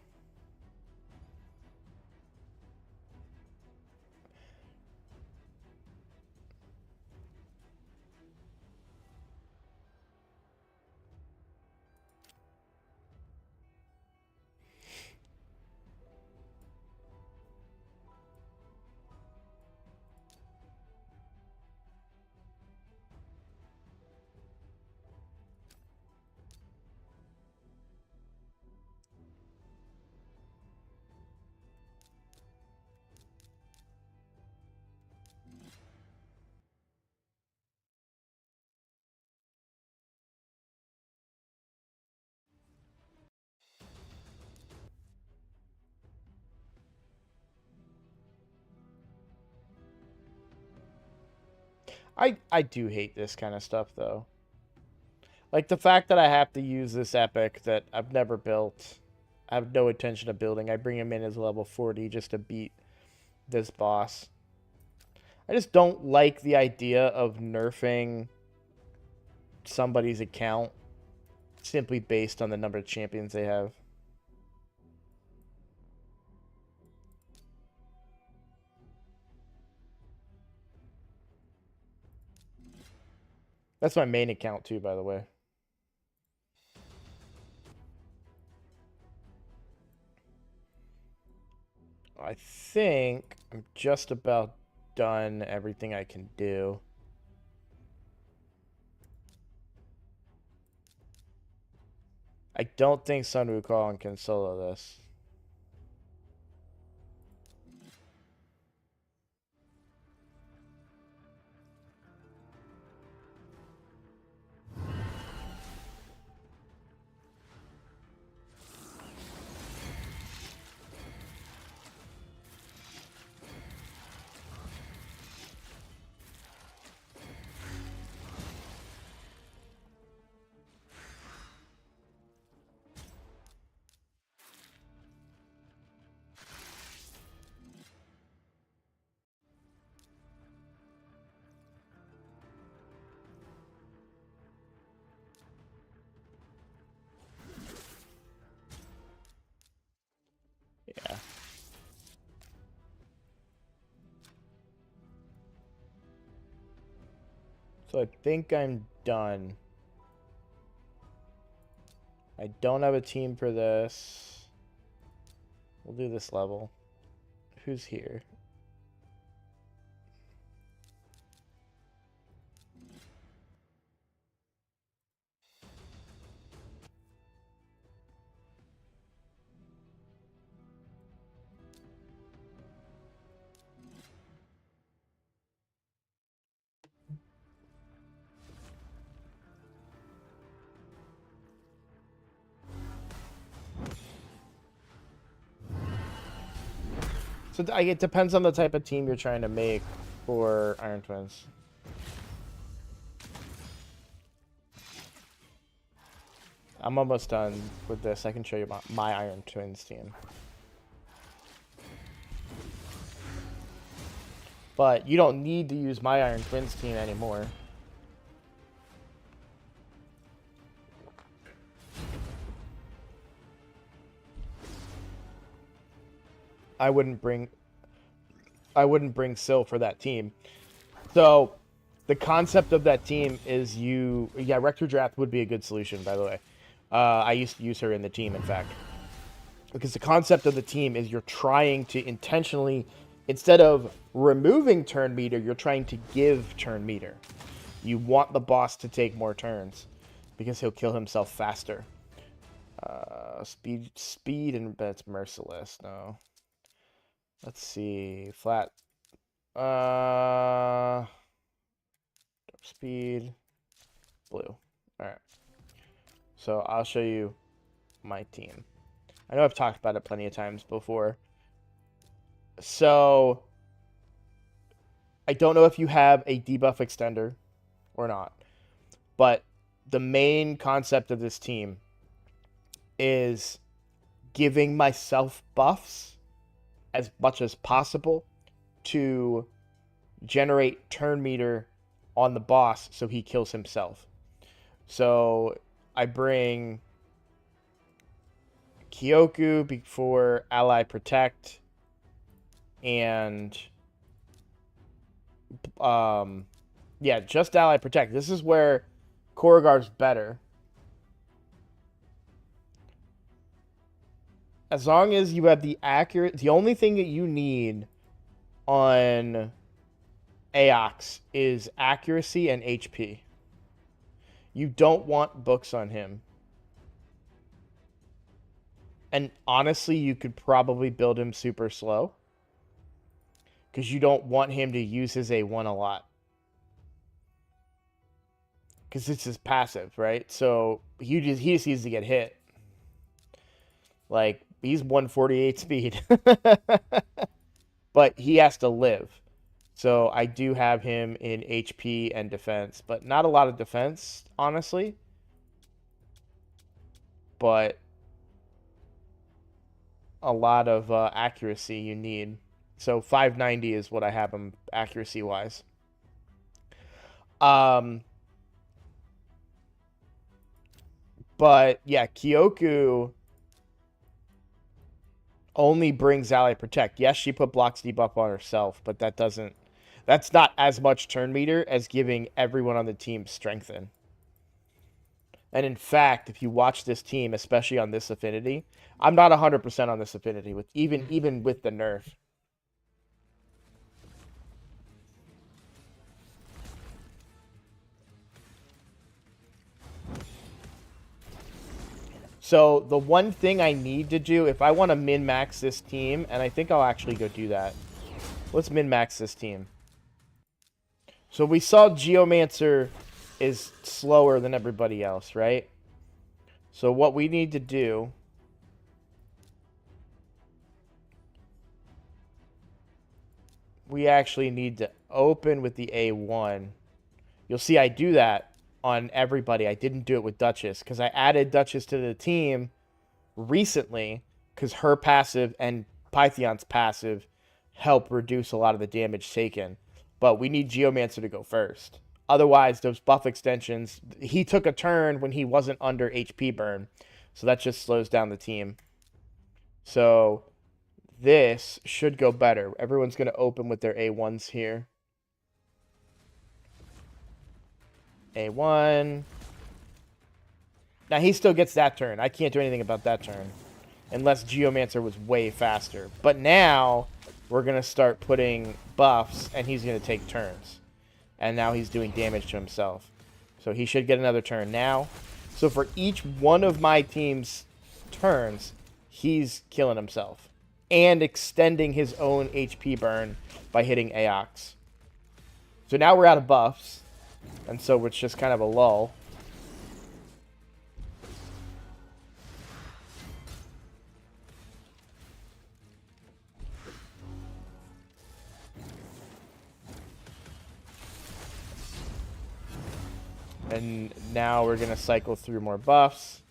I do hate this kind of stuff, though. Like, the fact that I have to use this epic that I've never built, I have no intention of building. I bring him in as level 40 just to beat this boss. I just don't like the idea of nerfing somebody's account simply based on the number of champions they have. That's my main account, too, by the way. I think I'm just about done everything I can do. I don't think Sun Wukong can solo this. Yeah. So I think I'm done. I don't have a team for this. We'll do this level. Who's here? So it depends on the type of team you're trying to make for Iron Twins. I'm almost done with this. I can show you my Iron Twins team. But you don't need to use my Iron Twins team anymore. I wouldn't bring Syl for that team. So the concept of that team is Rector Draft would be a good solution, by the way. I used to use her in the team, in fact. Because the concept of the team is you're trying to intentionally, instead of removing turn meter, you're trying to give turn meter. You want the boss to take more turns because he'll kill himself faster. Speed, and that's merciless. No. Let's see. Flat. Speed. Blue. Alright. So I'll show you my team. I know I've talked about it plenty of times before. So I don't know if you have a debuff extender or not. But the main concept of this team is giving myself buffs as much as possible to generate turn meter on the boss so he kills himself. So I bring Kyoku before Ally Protect and yeah, just Ally Protect. This is where Korrigar's better. As long as you have the only thing that you need on Aox is accuracy and HP. You don't want books on him. And honestly, you could probably build him super slow. Because you don't want him to use his A1 a lot. Because it's his passive, right? So he just needs to get hit. Like, he's 148 speed. But he has to live. So I do have him in HP and defense. But not a lot of defense, honestly. But a lot of accuracy you need. So 590 is what I have him accuracy-wise. But yeah, Kyoku only brings Ally Protect. Yes, she put blocks debuff on herself, but that's not as much turn meter as giving everyone on the team strengthen. And in fact, if you watch this team, especially on this affinity, I'm not 100% on this affinity with even with the nerf. So the one thing I need to do, if I want to min-max this team, and I think I'll actually go do that. Let's min-max this team. So we saw Geomancer is slower than everybody else, right? So what we need to do... we actually need to open with the A1. You'll see I do that on everybody. I didn't do it with Duchess because I added Duchess to the team recently because her passive and Pythion's passive help reduce a lot of the damage taken. But we need Geomancer to go first. Otherwise, those buff extensions... he took a turn when he wasn't under HP burn. So that just slows down the team. So this should go better. Everyone's going to open with their A1s here. A1. Now, he still gets that turn. I can't do anything about that turn. unless Geomancer was way faster. But now we're going to start putting buffs, and he's going to take turns. And now he's doing damage to himself. So he should get another turn now. So for each one of my team's turns, he's killing himself. And extending his own HP burn by hitting Aox. So now we're out of buffs. And so it's just kind of a lull. And now we're going to cycle through more buffs.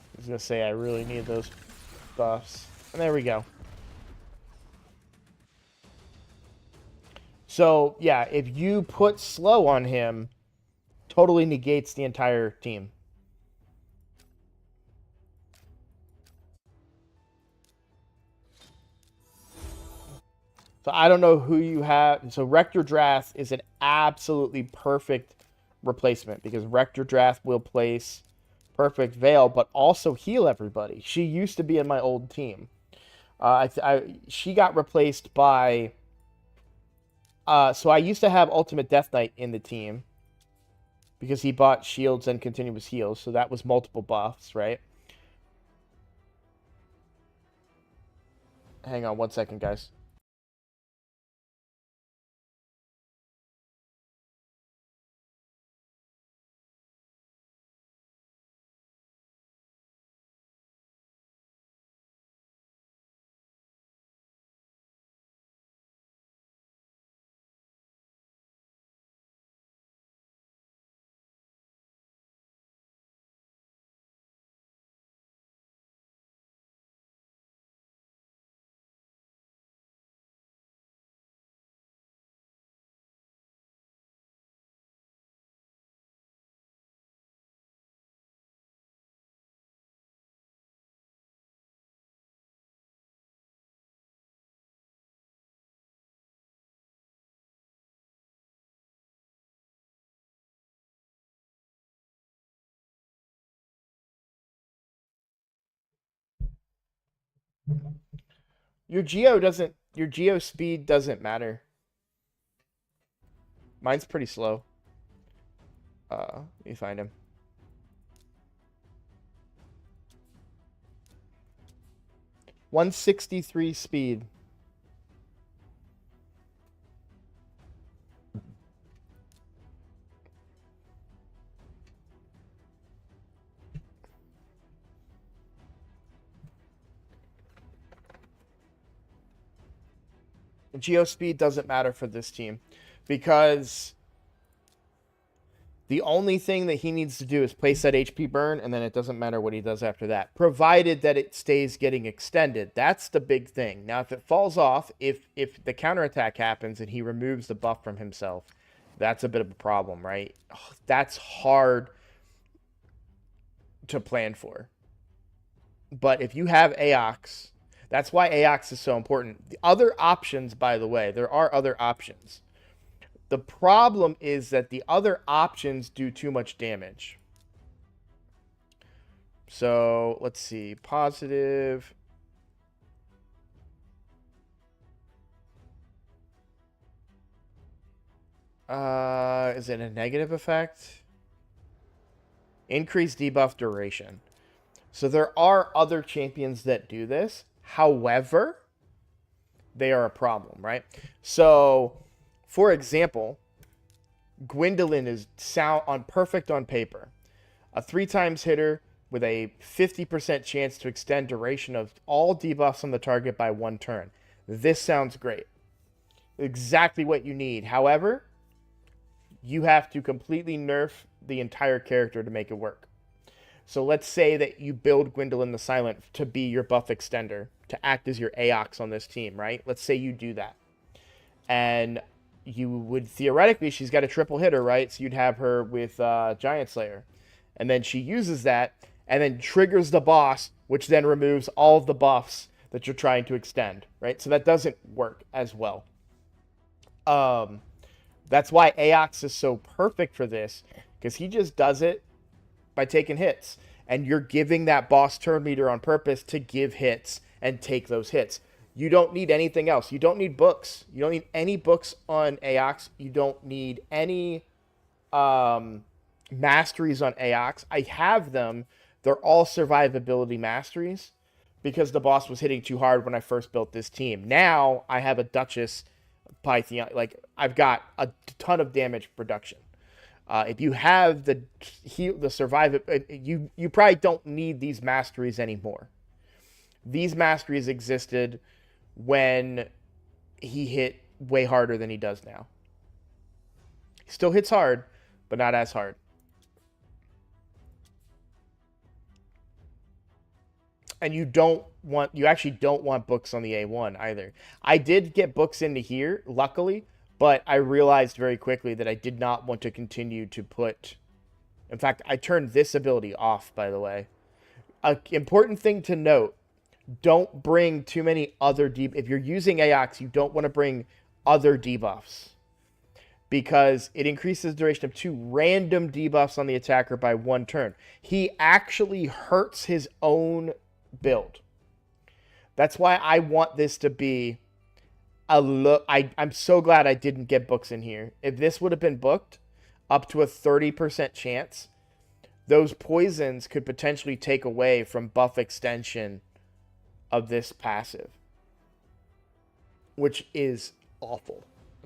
I was going to say I really need those buffs. And there we go. So, yeah, if you put slow on him, totally negates the entire team. So I don't know who you have. So Rector Drath is an absolutely perfect replacement because Rector Drath will place Perfect Veil, but also heal everybody. She used to be in my old team. She got replaced by... so I used to have Ultimate Death Knight in the team because he bought shields and continuous heals. So that was multiple buffs, right? Hang on 1 second, guys. Your Geo speed doesn't matter. Mine's pretty slow. Let me find him. .163 speed. Geo speed doesn't matter for this team because the only thing that he needs to do is place that HP burn, and then it doesn't matter what he does after that, provided that it stays getting extended. That's the big thing. Now, if it falls off, if the counterattack happens and he removes the buff from himself, that's a bit of a problem, right? That's hard to plan for. But if you have Aox, that's why Aox is so important. The other options, by the way, there are other options. The problem is that the other options do too much damage. So, let's see. Positive. Is it a negative effect? Increased debuff duration. So there are other champions that do this. However, they are a problem, right? So, for example, Gwendolyn is perfect on paper. A 3x hitter with a 50% chance to extend duration of all debuffs on the target by 1 turn. This sounds great. Exactly what you need. However, you have to completely nerf the entire character to make it work. So let's say that you build Gwendolyn the Silent to be your buff extender, to act as your Aox on this team, right? Let's say you do that. And you would theoretically, she's got a triple hitter, right? So you'd have her with Giant Slayer. And then she uses that and then triggers the boss, which then removes all of the buffs that you're trying to extend, right? So that doesn't work as well. That's why Aox is so perfect for this, because he just does it by taking hits. And you're giving that boss turn meter on purpose to give hits and take those hits. You don't need anything else. You don't need books. You don't need any books on Aox. You don't need any masteries on Aox. I have them. They're all survivability masteries because the boss was hitting too hard when I first built this team. Now I have a Duchess Python. Like, I've got a ton of damage reduction. If you have the survive, you probably don't need these masteries anymore. These masteries existed when he hit way harder than he does now. He still hits hard, but not as hard. And you actually don't want books on the A1 either. I did get books into here, luckily, but I realized very quickly that I did not want to continue to put... In fact, I turned this ability off, by the way. An important thing to note, don't bring too many other if you're using Aox, you don't want to bring other debuffs, because it increases the duration of 2 random debuffs on the attacker by 1 turn. He actually hurts his own build. That's why I want this to be a look. I'm so glad I didn't get books in here. If this would have been booked up to a 30% chance, those poisons could potentially take away from buff extension of this passive, which is awful.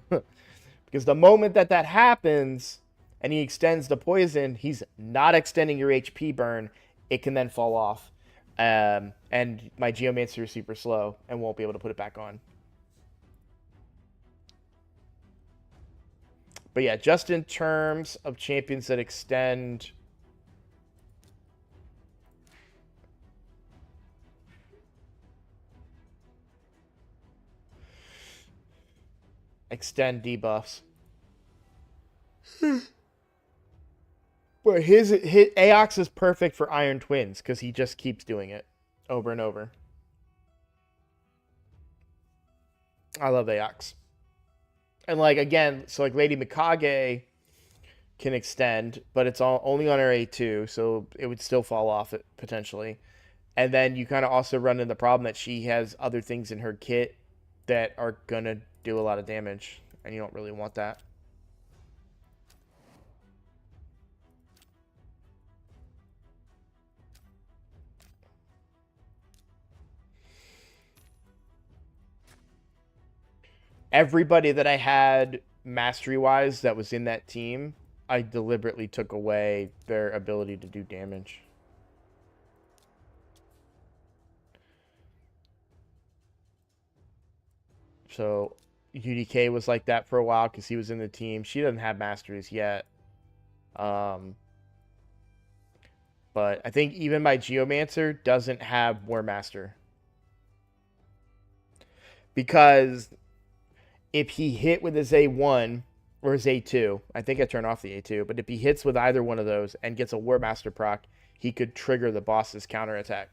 Because the moment that happens and he extends the poison, he's not extending your HP burn. It can then fall off. And my Geomancer is super slow and won't be able to put it back on. But yeah, just in terms of champions that extend... extend debuffs. But his Aox is perfect for Iron Twins because he just keeps doing it over and over. I love Aox. And like, again, so like Lady Mikage can extend, but it's only on her A2, so it would still fall off it potentially. And then you kind of also run into the problem that she has other things in her kit that are going to do a lot of damage, and you don't really want that. Everybody that I had mastery-wise that was in that team, I deliberately took away their ability to do damage. So UDK was like that for a while because he was in the team. She doesn't have masteries yet. But I think even my Geomancer doesn't have War Master. Because if he hit with his A1 or his A2, I think I turned off the A2, but if he hits with either one of those and gets a War Master proc, he could trigger the boss's counterattack.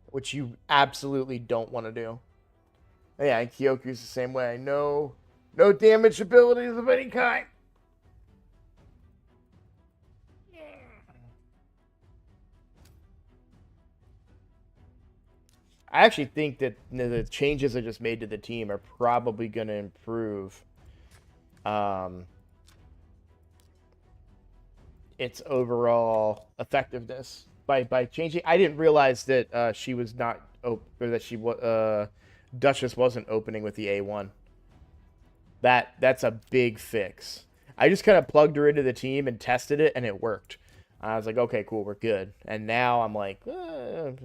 Which you absolutely don't want to do. Yeah, and Kyoku's the same way. No damage abilities of any kind. I actually think that the changes I just made to the team are probably going to improve its overall effectiveness by changing. I didn't realize that she was not or that she Duchess wasn't opening with the A1. That's a big fix. I just kind of plugged her into the team and tested it, and it worked. I was like, okay, cool, we're good. And now I'm like, now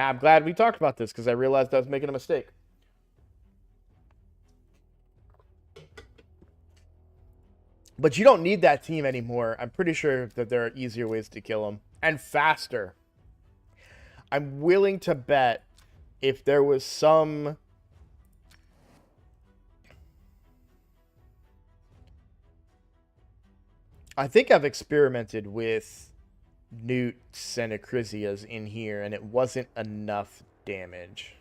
I'm glad we talked about this because I realized I was making a mistake. But you don't need that team anymore. I'm pretty sure that there are easier ways to kill them. And faster. I'm willing to bet if there was some... I think I've experimented with Newts and Acrisias in here, and it wasn't enough damage.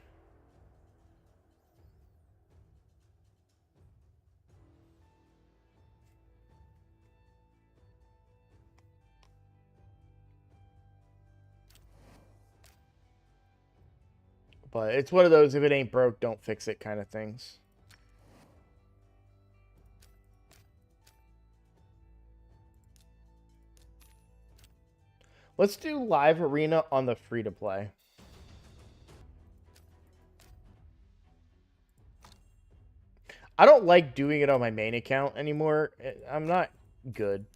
But it's one of those, if it ain't broke, don't fix it kind of things. Let's do live arena on the free-to-play. I don't like doing it on my main account anymore. I'm not good.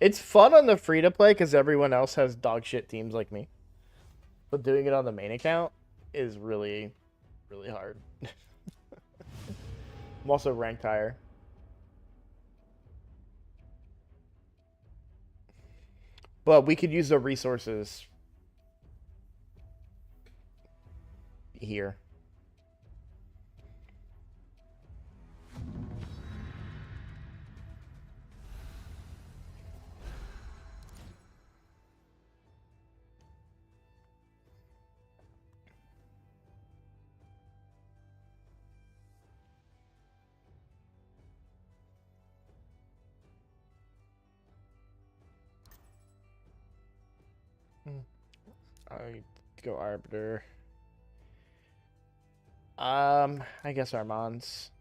It's fun on the free-to-play because everyone else has dog shit teams like me. But doing it on the main account is really, really hard. I'm also ranked higher. But we could use the resources here. I go Arbiter. I guess Armands.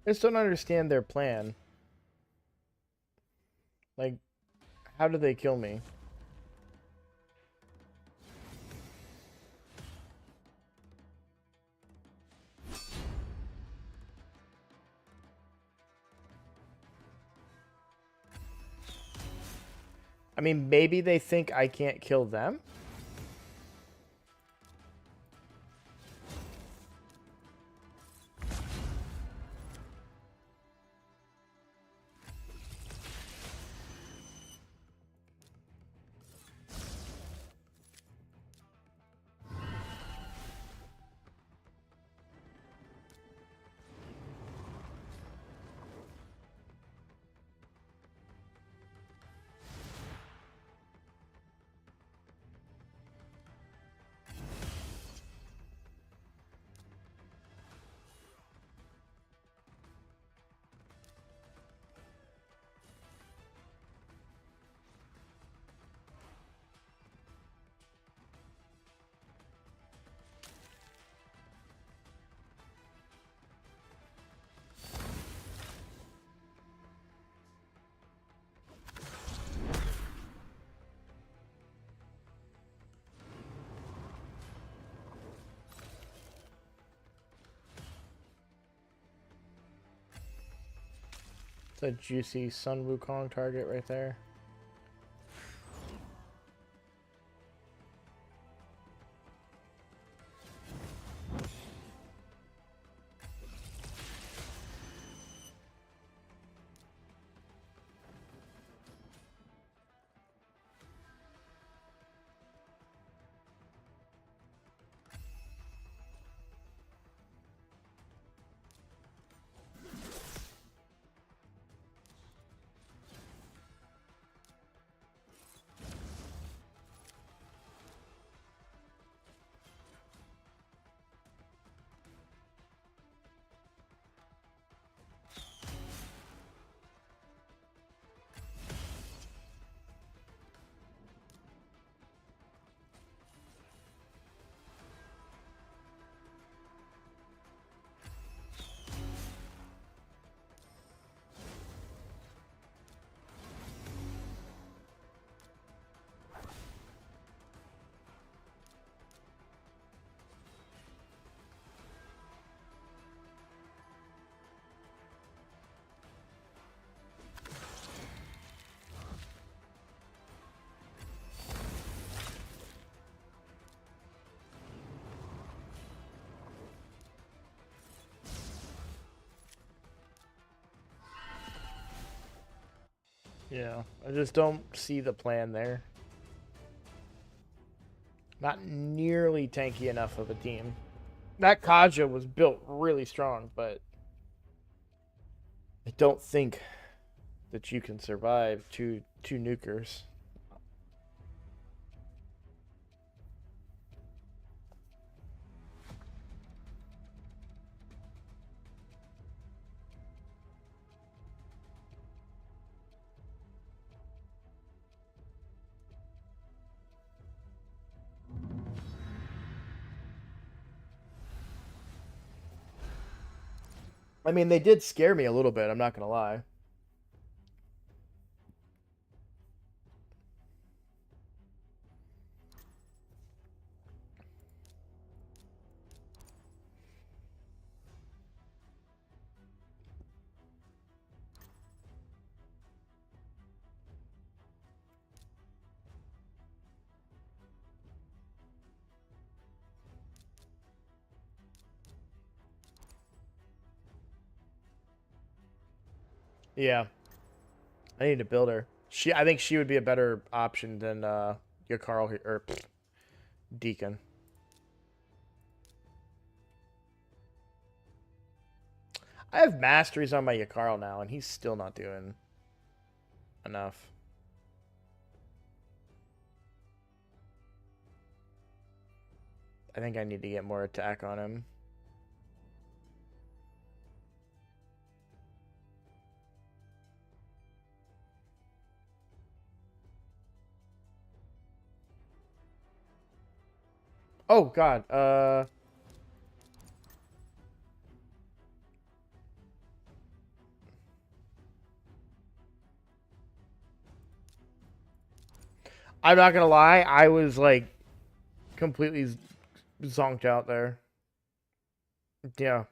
I just don't understand their plan. Like, how do they kill me? I mean, maybe they think I can't kill them? It's a juicy Sun Wukong target right there. Yeah, I just don't see the plan there. Not nearly tanky enough of a team. That Kaja was built really strong, but I don't think that you can survive two nukers. I mean, they did scare me a little bit, I'm not gonna lie. Yeah, I need to build her. I think she would be a better option than your Carl or Deacon. I have masteries on my Yakarl now, and he's still not doing enough. I think I need to get more attack on him. Oh God. I'm not gonna lie. I was like completely zonked out there. Yeah.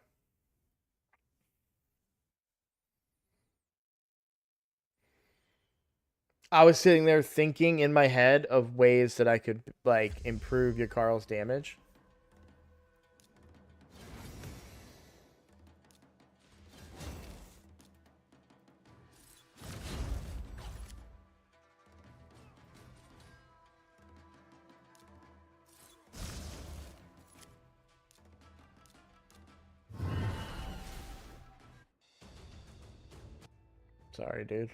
I was sitting there thinking in my head of ways that I could like improve your Carl's damage. Sorry, dude.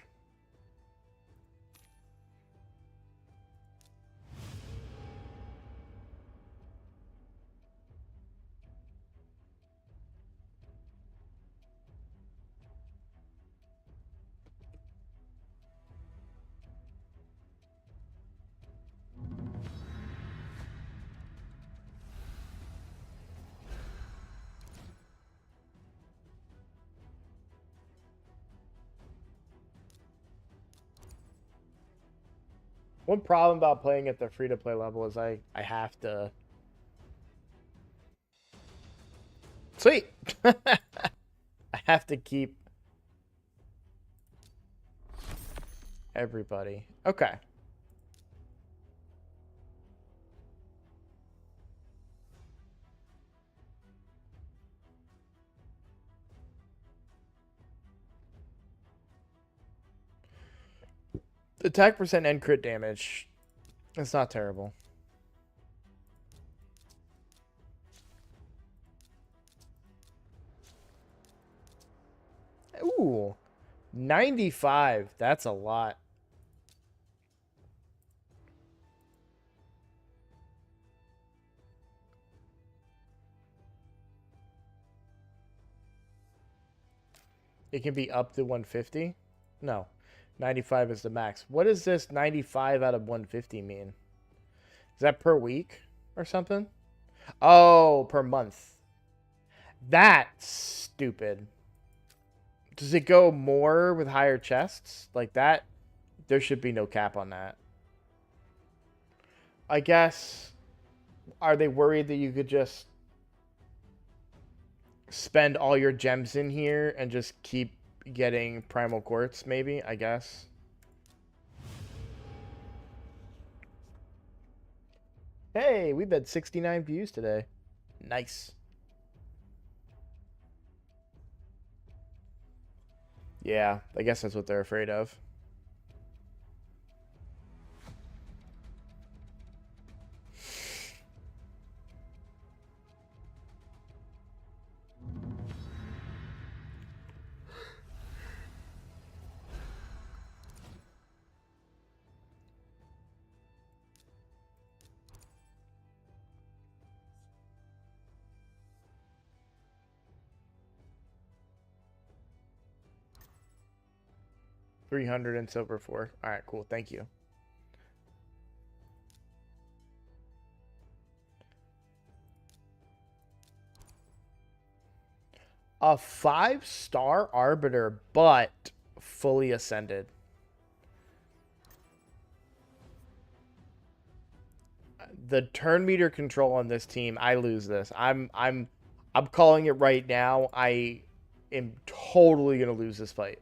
One problem about playing at the free-to-play level is I have to. Sweet. I have to keep everybody. Okay. Attack percent and crit damage. It's not terrible. Ooh. 95. That's a lot. It can be up to 150? No. 95 is the max. What does this 95 out of 150 mean? Is that per week or something? Oh, per month. That's stupid. Does it go more with higher chests? Like that? There should be no cap on that. I guess. Are they worried that you could just spend all your gems in here and just keep getting primal quartz, maybe? I guess. Hey, we've had 69 views today. Nice. Yeah, I guess that's what they're afraid of. 300 and silver 4. All right, cool. Thank you. A 5-star Arbiter, but fully ascended. The turn meter control on this team, I lose this. I'm calling it right now. I am totally gonna lose this fight.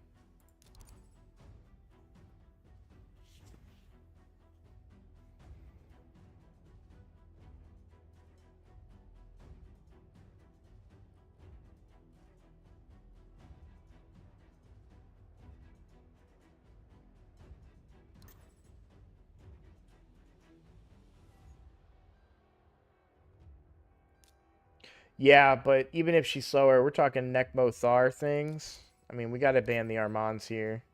Yeah, but even if she's slower, we're talking Necmo Thar things. I mean, we got to ban the Armands here.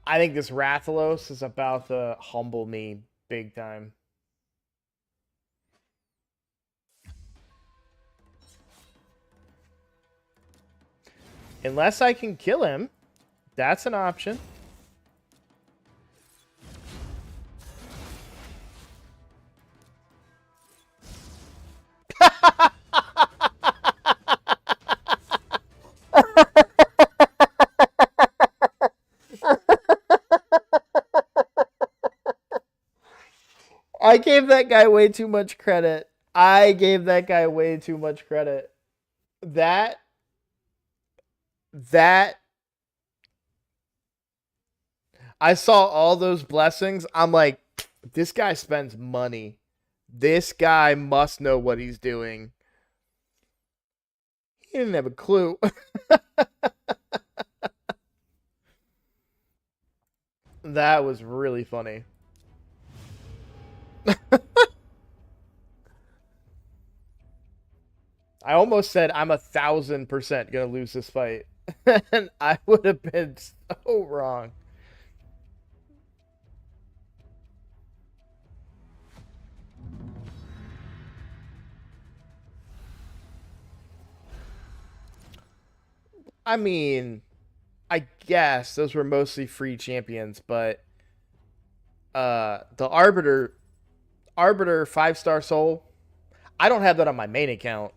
I think this Rathalos is about to humble me big time. Unless I can kill him, that's an option. I gave that guy way too much credit. I gave that guy way too much credit. That I saw all those blessings. I'm like, this guy spends money. This guy must know what he's doing. He didn't have a clue. That was really funny. I almost said I'm 1,000% gonna lose this fight. And I would have been so wrong. I mean, I guess those were mostly free champions, but the Arbiter 5-star soul, I don't have that on my main account.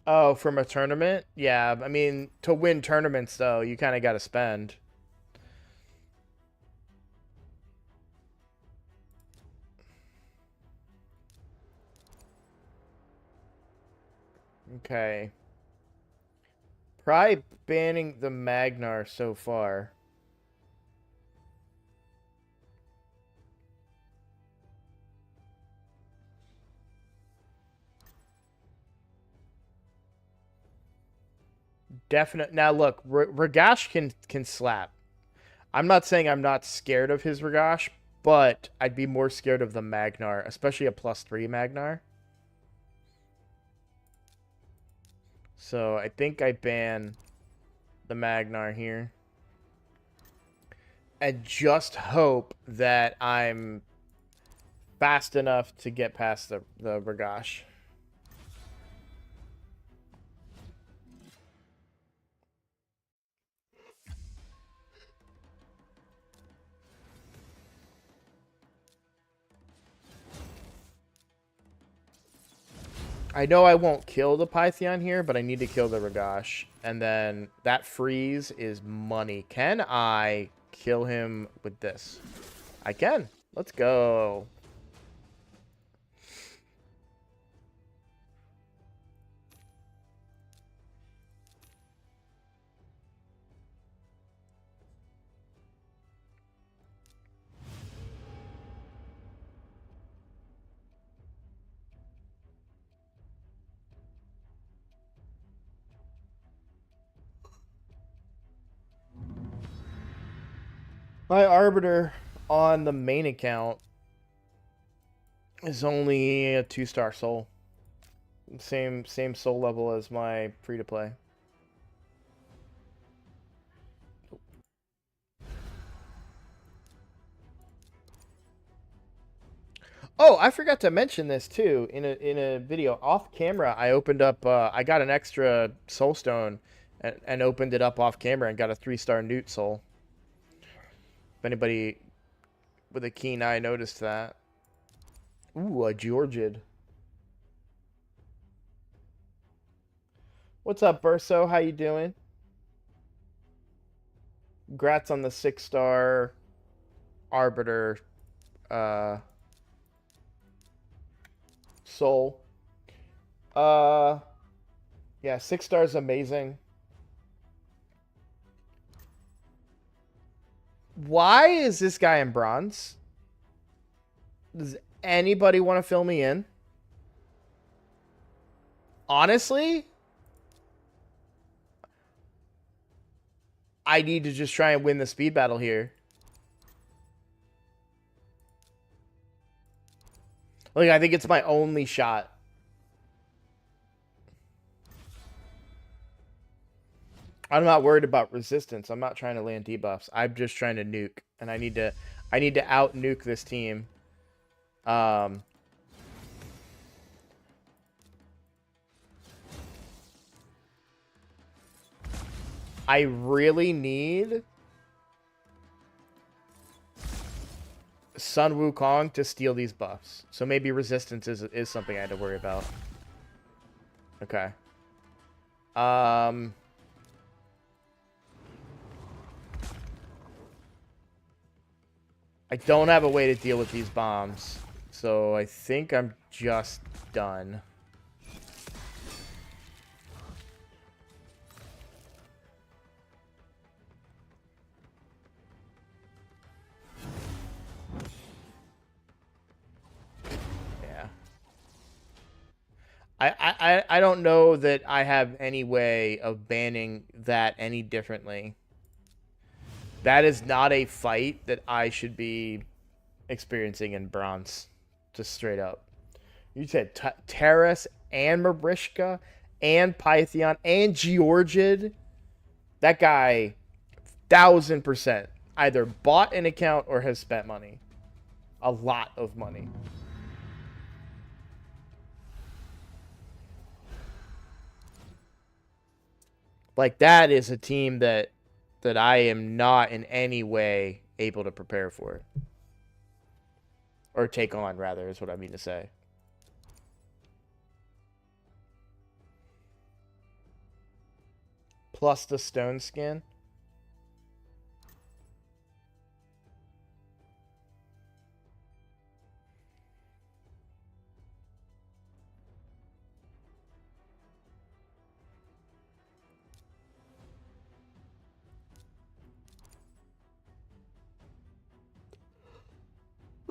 Oh, from a tournament? Yeah, I mean, to win tournaments, though, you kind of got to spend. Okay. Probably banning the Magnar so far. Definite. Now, look, Ragash can slap. I'm not saying I'm not scared of his Ragash, but I'd be more scared of the Magnar, especially a +3 Magnar. So I think I ban the Magnar here. And just hope that I'm fast enough to get past the Ragash. I know I won't kill the Pythion here, but I need to kill the Ragash. And then that freeze is money. Can I kill him with this? I can. Let's go. My Arbiter on the main account is only a 2-star soul. Same soul level as my free-to-play. Oh, I forgot to mention this too. In a video off camera, I opened up. I got an extra soulstone, and opened it up off camera and got a 3-star Newt soul. If anybody with a keen eye noticed that. Ooh, a Georgid. What's up, Burso? How you doing? Congrats on the 6-star Arbiter uh, soul. Uh, yeah, 6 stars amazing. Why is this guy in bronze? Does anybody want to fill me in? Honestly, I need to just try and win the speed battle here. Like, I think it's my only shot. I'm not worried about resistance. I'm not trying to land debuffs. I'm just trying to nuke, and I need to out nuke this team. I really need Sun Wukong to steal these buffs. So maybe resistance is something I had to worry about. Okay. I don't have a way to deal with these bombs. So I think I'm just done. Yeah. I don't know that I have any way of banning that any differently. That is not a fight that I should be experiencing in bronze. Just straight up. You said Terrace and Marishka and Pythion and Georgid. That guy, 1000% either bought an account or has spent money. A lot of money. Like, that is a team that I am not in any way able to prepare for. Or take on, rather, is what I mean to say. Plus the stone skin.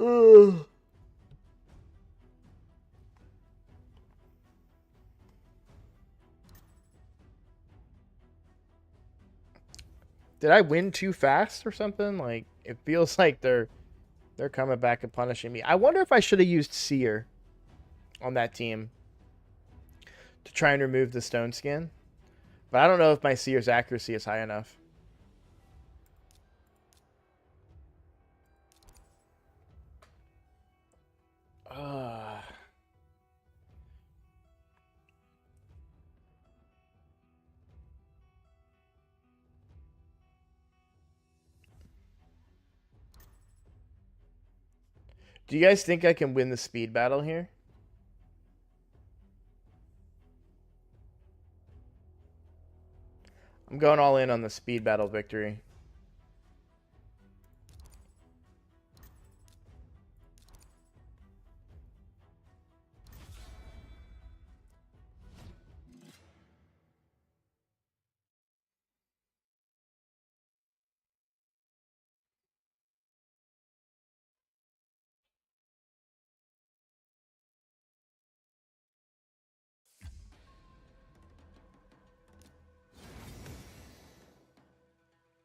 Ugh. Did I win too fast or something? Like, it feels like they're coming back and punishing me. I wonder if I should have used Seer on that team to try and remove the stone skin. But I don't know if my Seer's accuracy is high enough. Do you guys think I can win the speed battle here? I'm going all in on the speed battle victory.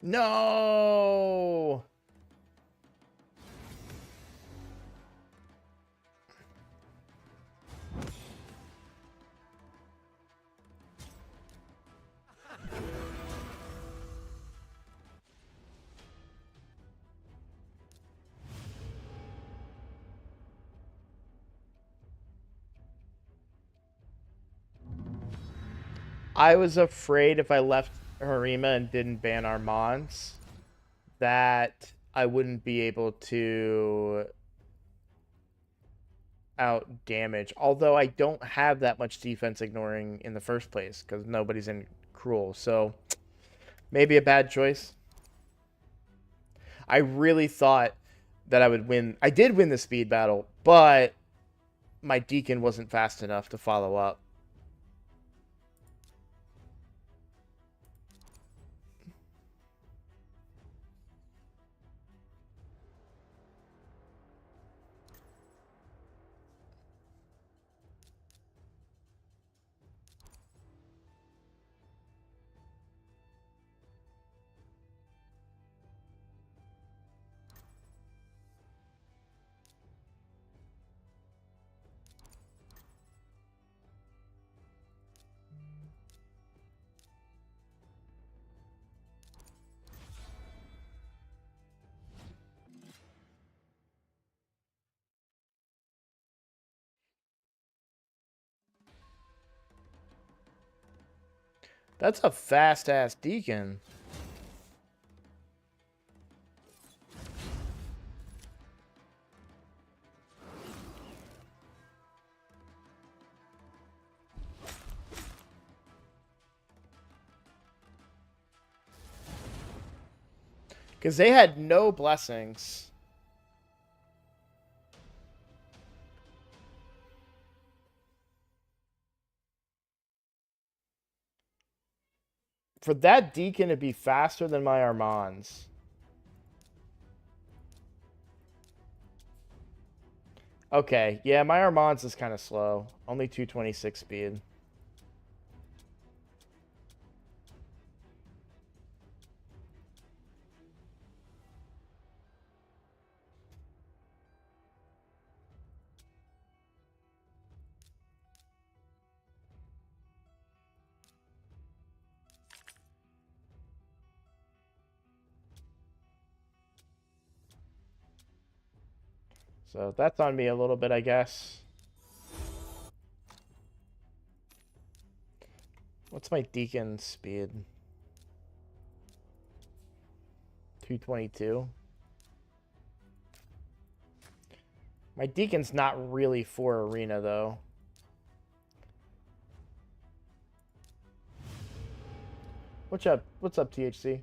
No! I was afraid if I left Harima and didn't ban Armands, that I wouldn't be able to out damage. Although I don't have that much defense ignoring in the first place because nobody's in Cruel. So maybe a bad choice. I really thought that I would win. I did win the speed battle, but my Deacon wasn't fast enough to follow up. That's a fast-ass Deacon. Because they had no blessings. For that Deacon to be faster than my Armands. Okay, yeah, my Armands is kind of slow. Only 226 speed. So that's on me a little bit, I guess. What's my Deacon speed? 222. My Deacon's not really for Arena, though. What's up? What's up, THC?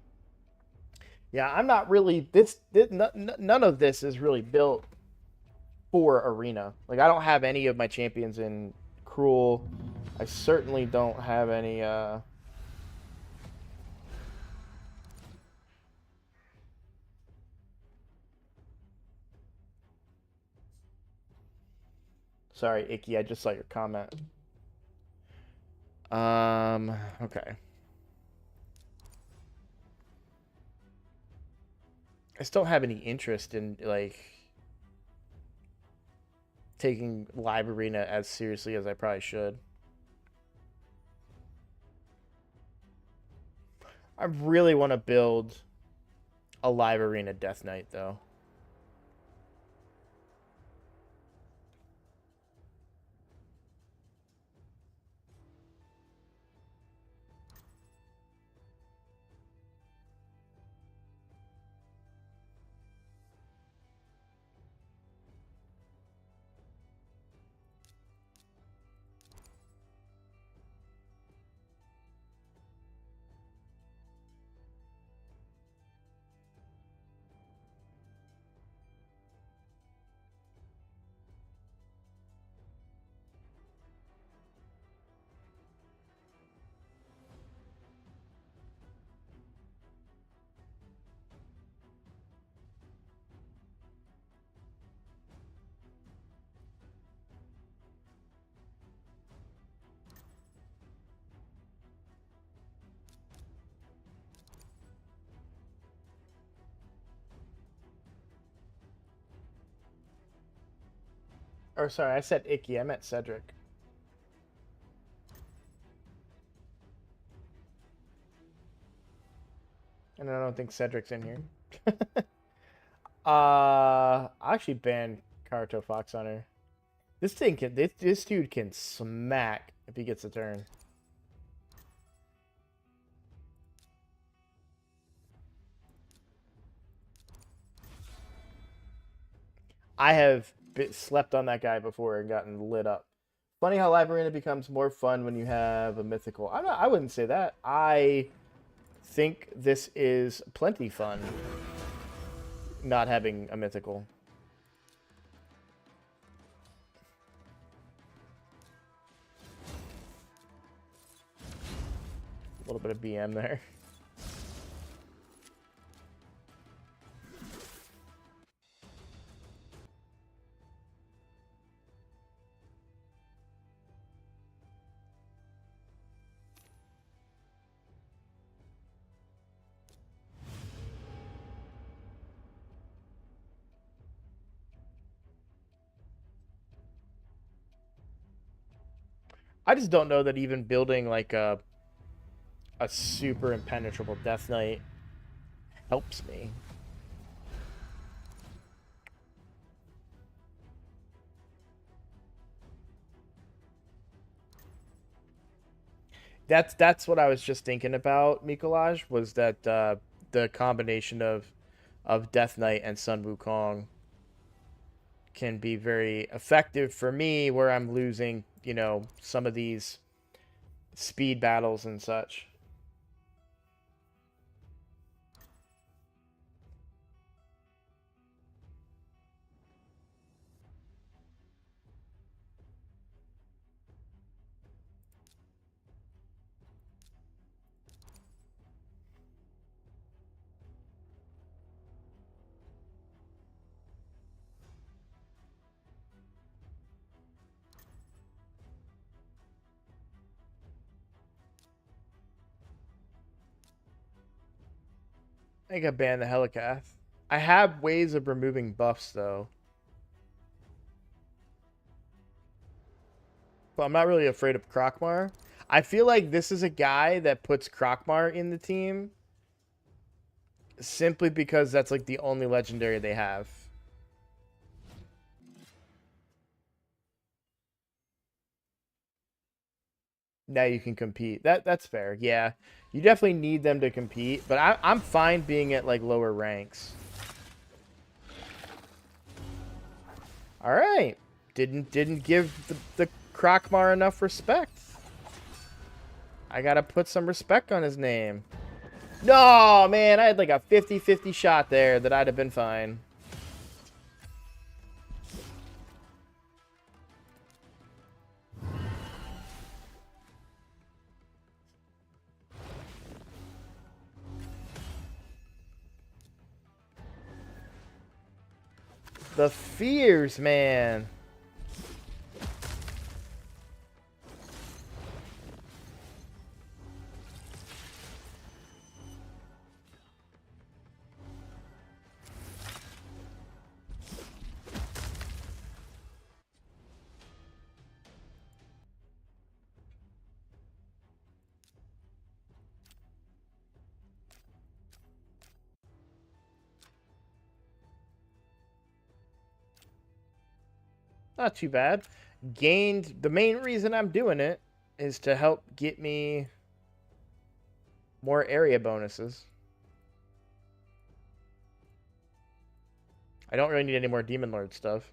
Yeah, I'm not really... None of this is really built for Arena. Like, I don't have any of my champions in Cruel. I certainly don't have any, Sorry, Icky, I just saw your comment. Okay. I still don't have any interest in, like, taking Live Arena as seriously as I probably should. I really want to build a Live Arena Death Knight, though. Or, sorry, I said Icky. I meant Cedric. And I don't think Cedric's in here. I actually banned Karuto Fox Hunter. This dude can smack if he gets a turn. I have slept on that guy before and gotten lit up. Funny how Live Arena becomes more fun when you have a mythical. I wouldn't say that. I think this is plenty fun not having a mythical. A little bit of BM there. I just don't know that even building like a super impenetrable Death Knight helps me. That's what I was just thinking about, Mikolaj, was that the combination of Death Knight and Sun Wukong can be very effective for me where I'm losing, you know, some of these speed battles and such. I think I banned the Helicath. I have ways of removing buffs though. But I'm not really afraid of Krokmar. I feel like this is a guy that puts Krokmar in the team simply because that's like the only legendary they have. Now you can compete. That's fair. Yeah, you definitely need them to compete, but I'm fine being at like lower ranks. All right, didn't give the Krokmar enough respect. I gotta put some respect on his name. No, man, I had like a 50-50 shot there that I'd have been fine. The fears, man. Not too bad. Gained, the main reason I'm doing it is to help get me more area bonuses. I don't really need any more Demon Lord stuff.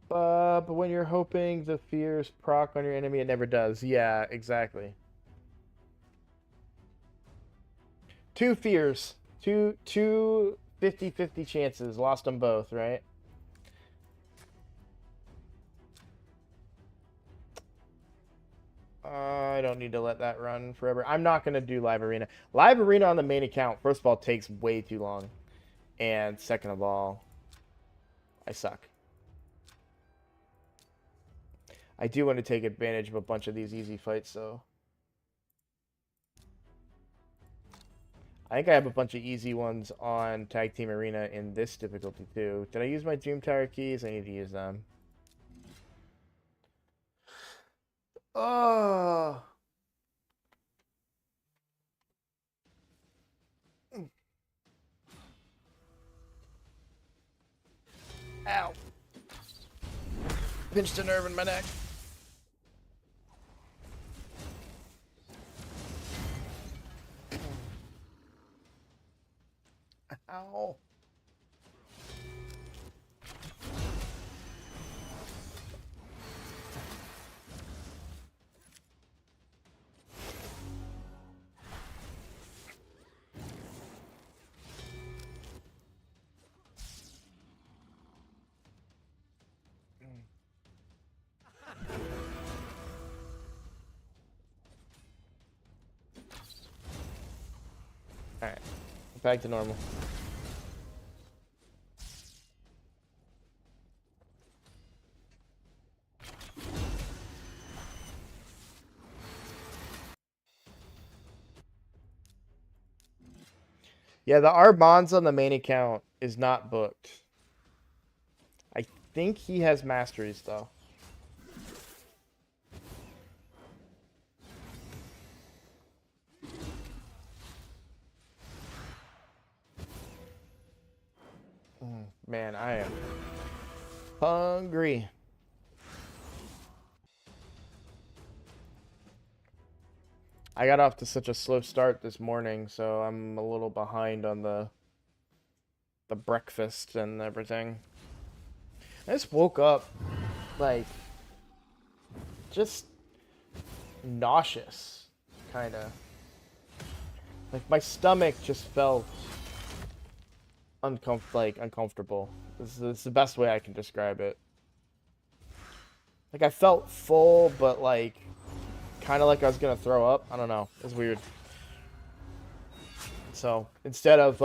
But when you're hoping the fears proc on your enemy, it never does. Yeah, exactly. Two fears. Two 50-50 chances. Lost them both, right? I don't need to let that run forever. I'm not going to do Live Arena. Live Arena on the main account, first of all, takes way too long. And second of all, I suck. I do want to take advantage of a bunch of these easy fights, though. I think I have a bunch of easy ones on Tag Team Arena in this difficulty, too. Did I use my Doom Tower keys? I need to use them. Oh. Ow. Pinched a nerve in my neck. Ow. Alright. Back to normal. Yeah, the Arbonz on the main account is not booked. I think he has masteries, though. Man, I am hungry. I got off to such a slow start this morning, so I'm a little behind on the breakfast and everything. I just woke up, like, just nauseous, kind of. Like, my stomach just felt uncomfortable. This is the best way I can describe it. Like, I felt full, but, like, kind of like I was gonna throw up. I don't know. It was weird. So instead of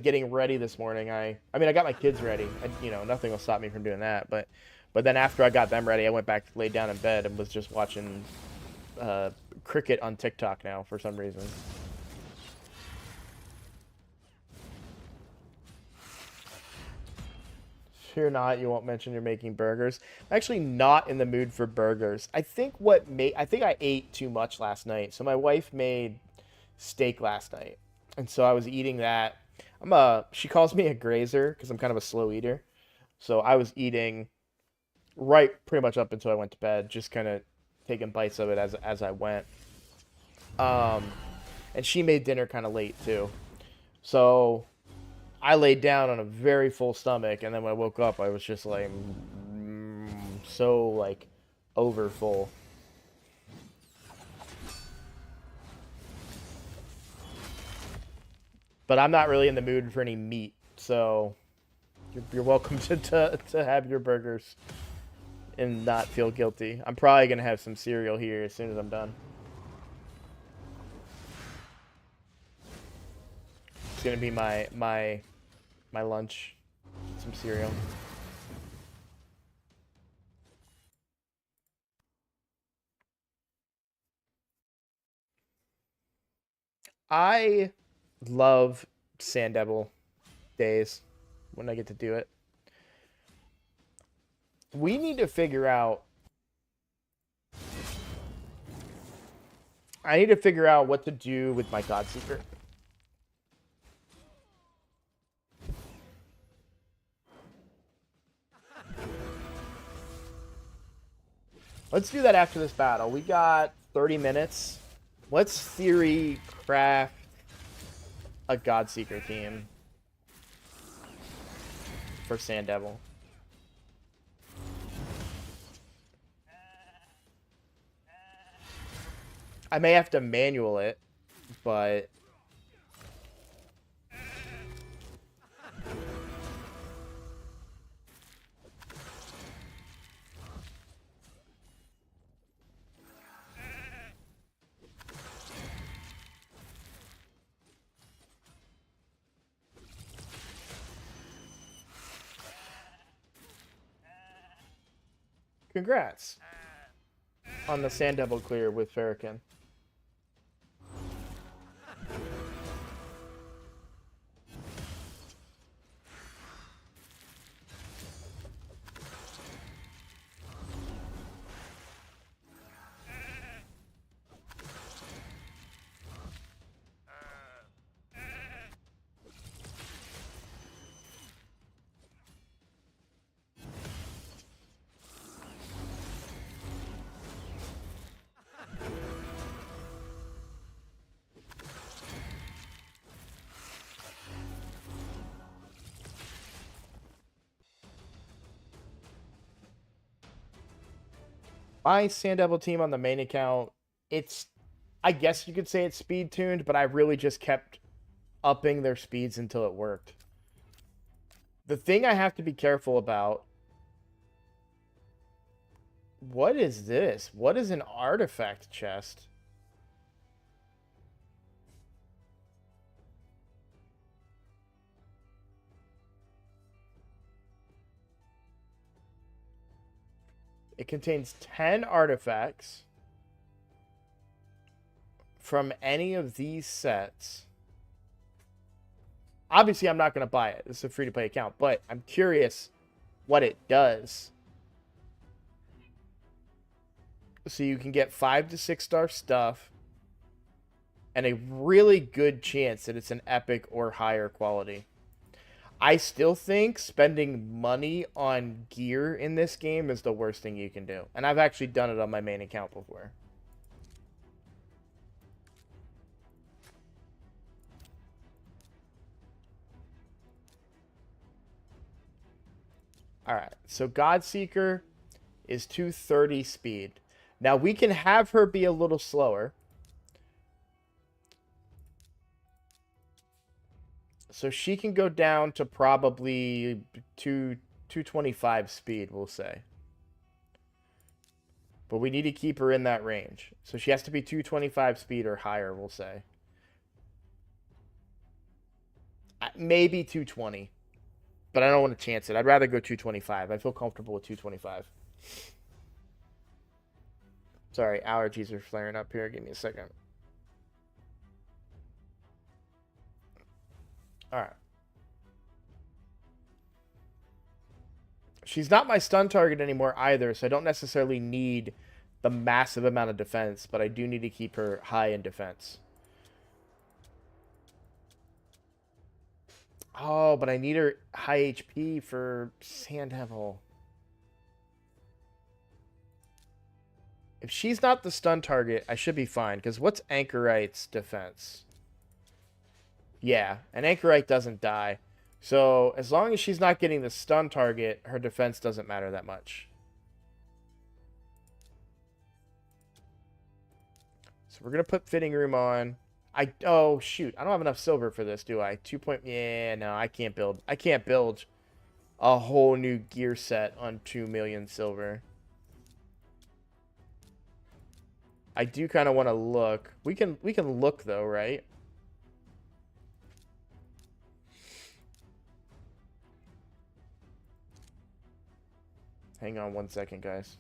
getting ready this morning, I mean, I got my kids ready. You know, nothing will stop me from doing that. But then after I got them ready, I went back, laid down in bed, and was just watching cricket on TikTok now for some reason. If you're not, you won't mention you're making burgers. I'm actually not in the mood for burgers. I think I ate too much last night. So my wife made steak last night, and so I was eating that. She calls me a grazer because I'm kind of a slow eater. So I was eating right pretty much up until I went to bed, just kind of taking bites of it as I went. And she made dinner kind of late too. So I laid down on a very full stomach, and then when I woke up, I was just like so like over full. But I'm not really in the mood for any meat, so you're welcome to have your burgers and not feel guilty. I'm probably gonna have some cereal here as soon as I'm done. It's gonna be my lunch. Some cereal. I love Sand Devil days when I get to do it. We need to figure out. I need to figure out what to do with my Godseeker. Let's do that after this battle. We got 30 minutes. Let's theory craft a Godseeker team for Sand Devil. I may have to manual it, but congrats on the Sand Devil clear with Farrakhan. My Sand Devil team on the main account, it's, I guess you could say it's speed tuned, but I really just kept upping their speeds until it worked. The thing I have to be careful about, what is this? What is an artifact chest? It contains 10 artifacts from any of these sets. Obviously, I'm not going to buy it. This is a free-to-play account, but I'm curious what it does. So you can get 5 to 6 star stuff and a really good chance that it's an epic or higher quality. I still think spending money on gear in this game is the worst thing you can do. And I've actually done it on my main account before. Alright, so Godseeker is 230 speed. Now we can have her be a little slower. So she can go down to probably 225 speed, we'll say. But we need to keep her in that range. So she has to be 225 speed or higher, we'll say. Maybe 220. But I don't want to chance it. I'd rather go 225. I feel comfortable with 225. Sorry, allergies are flaring up here. Give me a second. Alright. She's not my stun target anymore either, so I don't necessarily need the massive amount of defense, but I do need to keep her high in defense. Oh, but I need her high HP for Sand Devil. If she's not the stun target, I should be fine, because what's Anchorite's defense? Yeah, and Anchorite doesn't die. So, as long as she's not getting the stun target, her defense doesn't matter that much. So we're going to put Fitting Room on. Oh, shoot. I don't have enough silver for this, do I? 2 point... Yeah, no, I can't build. I can't build a whole new gear set on 2 million silver. I do kind of want to look. We can look, though, right? Hang on 1 second, guys.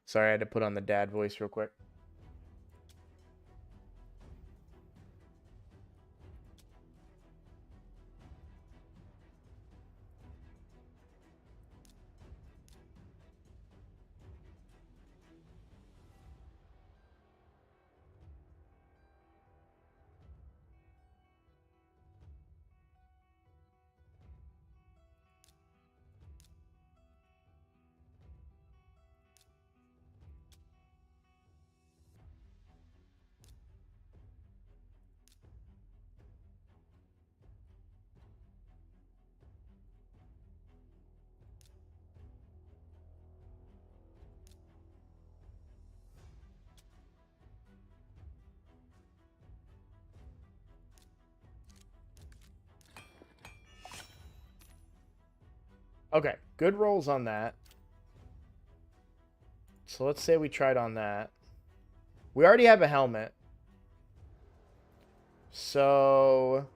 Sorry, I had to put on the dad voice real quick. Okay, good rolls on that. So let's say we tried on that. We already have a helmet. So...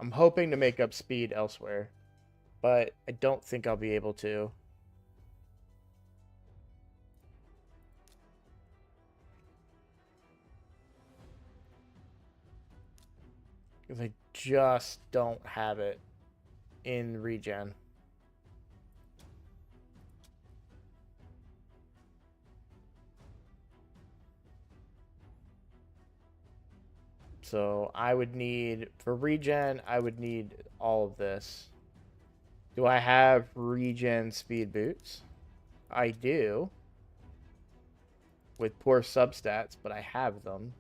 I'm hoping to make up speed elsewhere, but I don't think I'll be able to. Because I just don't have it in regen. So I would need, for regen, I would need all of this. Do I have regen speed boots? I do. With poor substats, but I have them.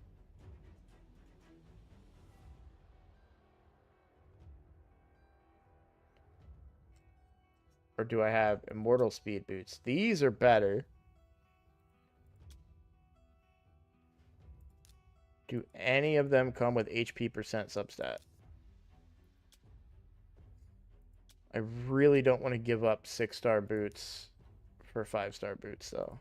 Or do I have immortal speed boots? These are better. Do any of them come with HP percent substat? I really don't want to give up 6-star boots for 5-star boots, though.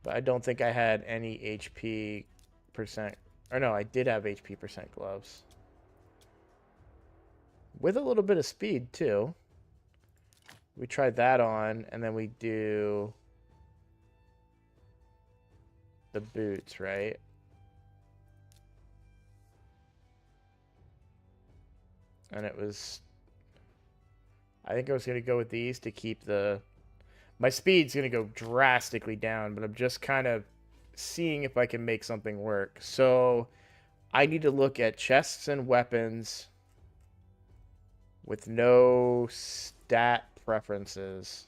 But I don't think I had any HP percent. Or no, I did have HP percent gloves. With a little bit of speed, too. We tried that on, and then we do the boots, right? And it was... I think I was going to go with these to keep the... My speed's going to go drastically down, but I'm just kind of seeing if I can make something work. So I need to look at chests and weapons with no stat preferences.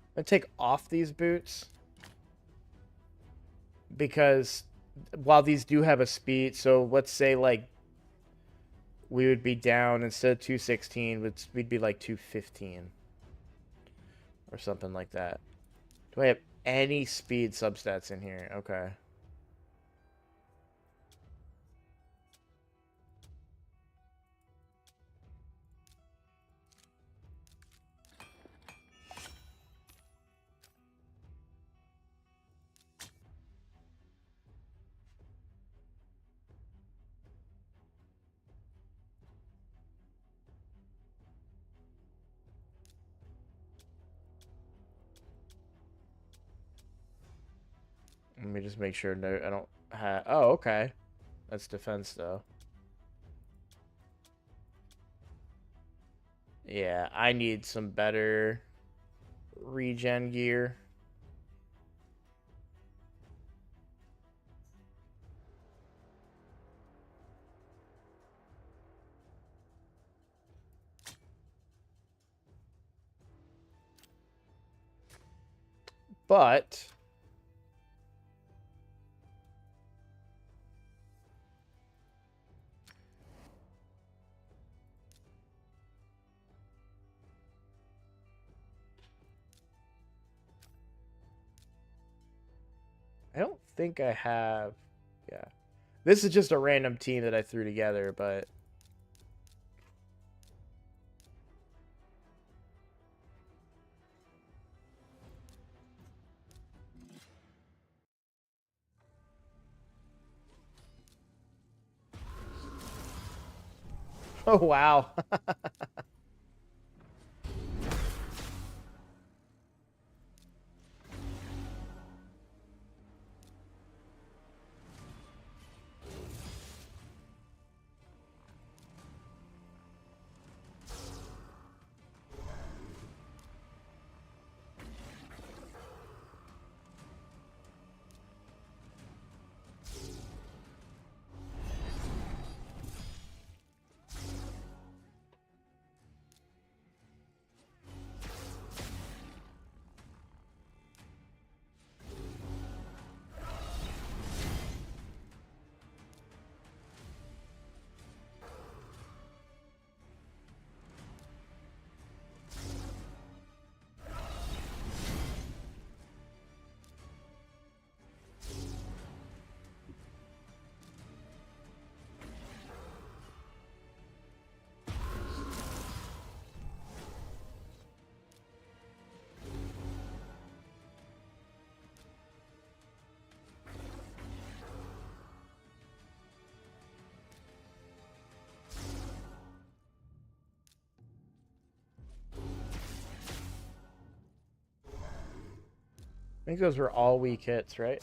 I'm going to take off these boots because while these do have a speed, so let's say like we would be down instead of 216, we'd be like 215 or something like that. Do I have any speed substats in here? Okay. Let me just make sure no, I don't have... Oh, okay. That's defense, though. Yeah, I need some better regen gear. But... I don't think I have... Yeah. This is just a random team that I threw together, but... Oh, wow. think those were all weak hits, right?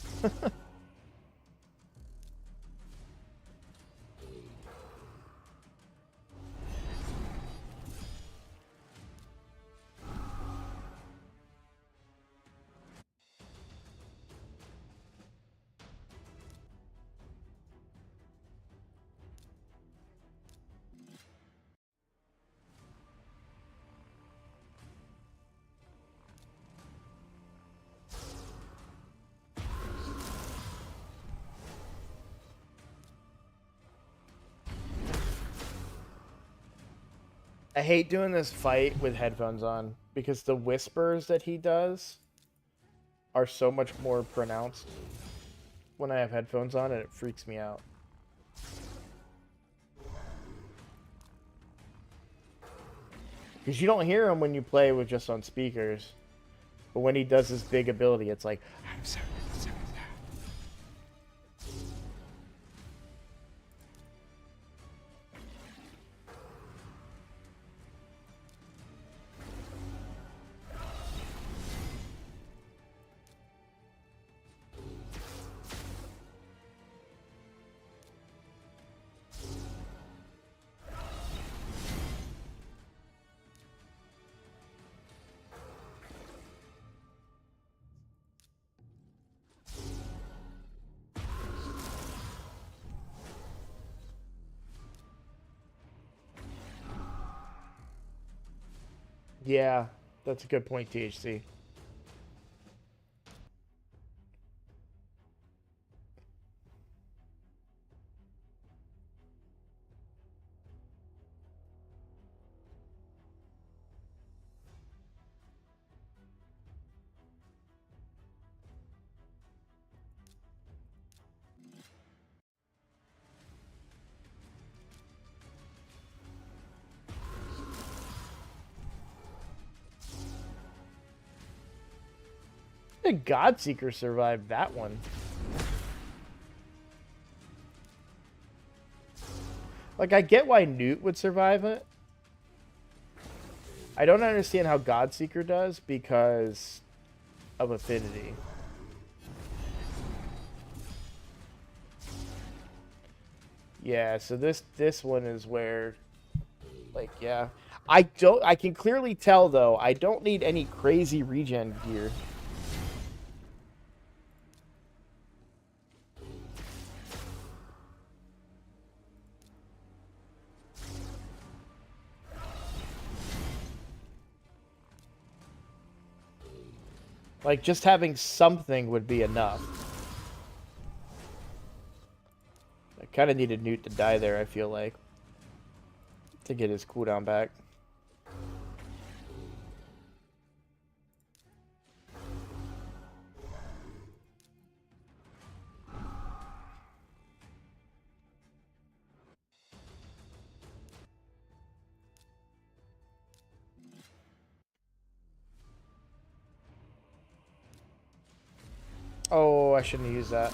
I hate doing this fight with headphones on because the whispers that he does are so much more pronounced when I have headphones on, and it freaks me out. Because you don't hear him when you play with just on speakers. But when he does his big ability, it's like, I'm sorry. Yeah, that's a good point, THC. The Godseeker survived that one. Like, I get why Newt would survive it. I don't understand how Godseeker does because of affinity. Yeah, so this one is where, like, yeah. I can clearly tell, though, I don't need any crazy regen gear. Like, just having something would be enough. I kind of needed Newt to die there, I feel like, to get his cooldown back. Oh, I shouldn't have used that.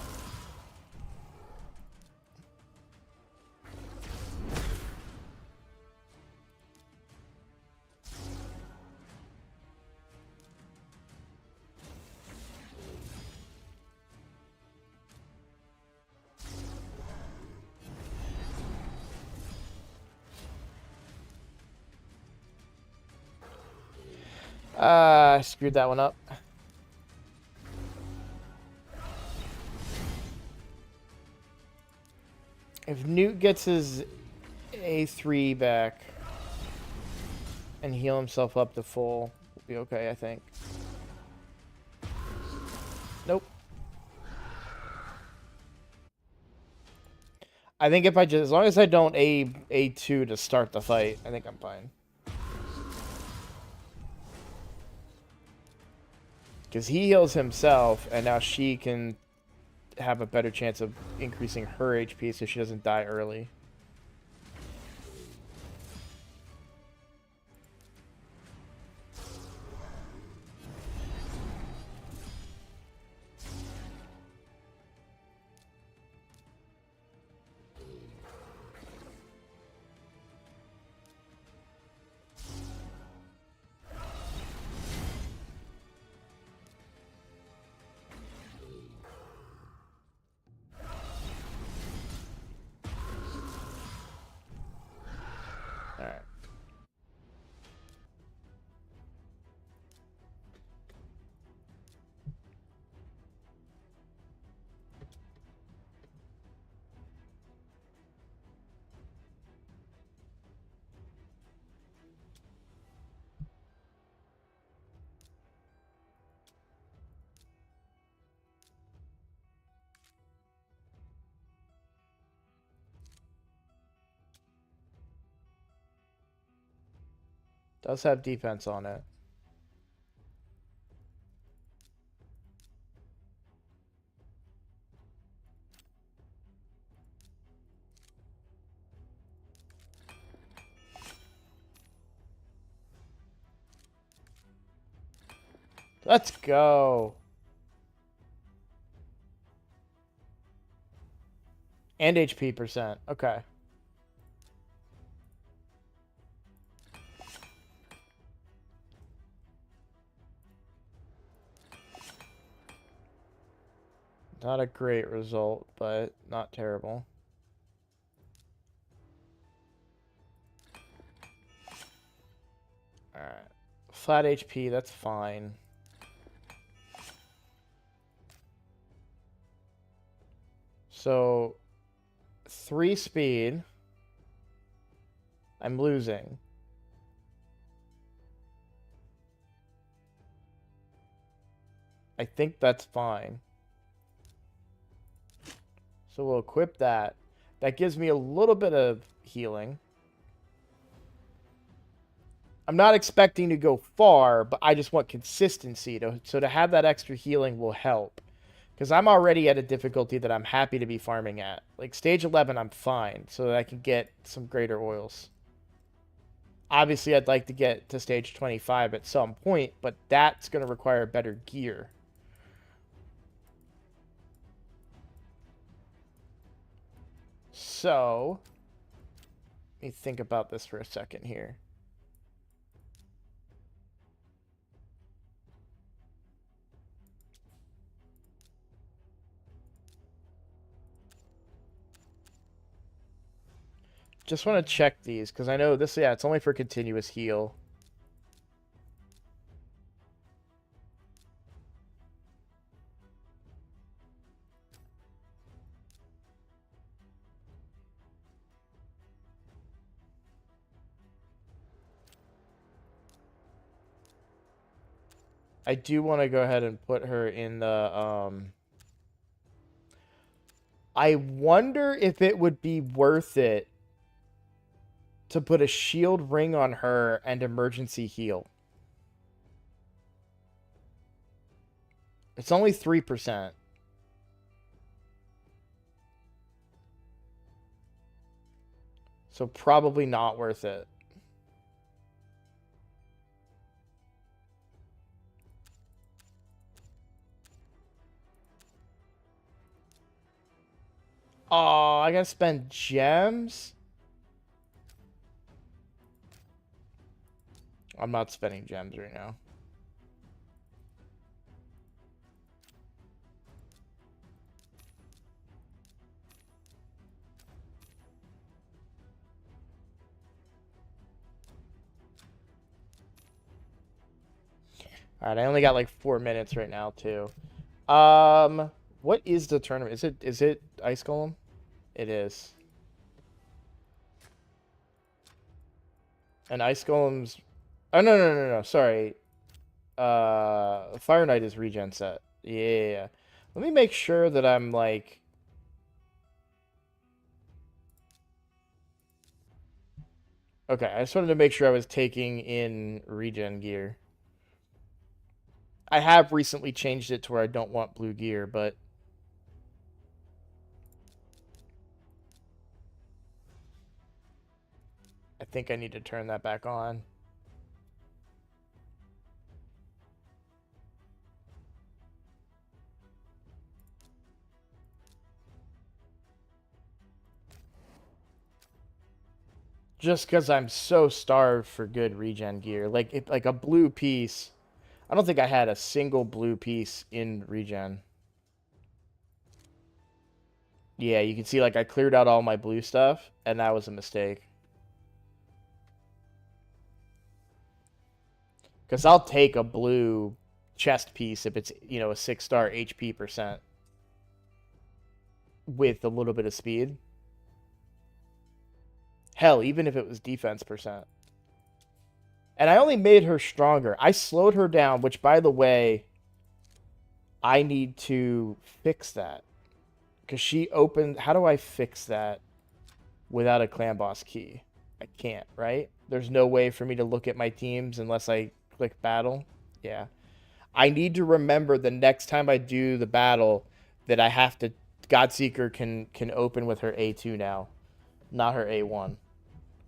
I screwed that one up. If Newt gets his A3 back and heal himself up to full, we'll be okay, I think. Nope. I think if I just, as long as I don't A2 to start the fight, I think I'm fine. Because he heals himself, and now she can have a better chance of increasing her HP so she doesn't die early. Alright. Does have defense on it. Let's go. And HP percent. Okay. Not a great result, but not terrible. Alright. Flat HP, that's fine. So, 3 speed. I'm losing. I think that's fine. So we'll equip that. That gives me a little bit of healing. I'm not expecting to go far, but I just want consistency. So to have that extra healing will help. Because I'm already at a difficulty that I'm happy to be farming at. Like, stage 11, I'm fine, so that I can get some greater oils. Obviously, I'd like to get to stage 25 at some point, but that's going to require better gear. So, let me think about this for a second here. Just want to check these, because I know this, yeah, it's only for continuous heal. I do want to go ahead and put her in the, I wonder if it would be worth it to put a shield ring on her and emergency heal. It's only 3%. So probably not worth it. Oh, I gotta spend gems? I'm not spending gems right now. Alright, I only got like 4 minutes right now, too. What is the tournament? Is it Ice Golem? It is. And Ice Golem's... Oh, no. Sorry. Fire Knight is regen set. Yeah. Let me make sure that I'm, like... Okay, I just wanted to make sure I was taking in regen gear. I have recently changed it to where I don't want blue gear, but... I think I need to turn that back on. Just because I'm so starved for good regen gear. Like a blue piece. I don't think I had a single blue piece in regen. Yeah, you can see like I cleared out all my blue stuff, and that was a mistake. Because I'll take a blue chest piece if it's, you know, a 6-star HP percent with a little bit of speed. Hell, even if it was defense percent. And I only made her stronger. I slowed her down, which, by the way, I need to fix that. Because she opened... How do I fix that without a clan boss key? I can't, right? There's no way for me to look at my teams unless I click battle. Yeah. I need to remember the next time I do the battle that I have to... Godseeker can open with her A2 now, not her A1.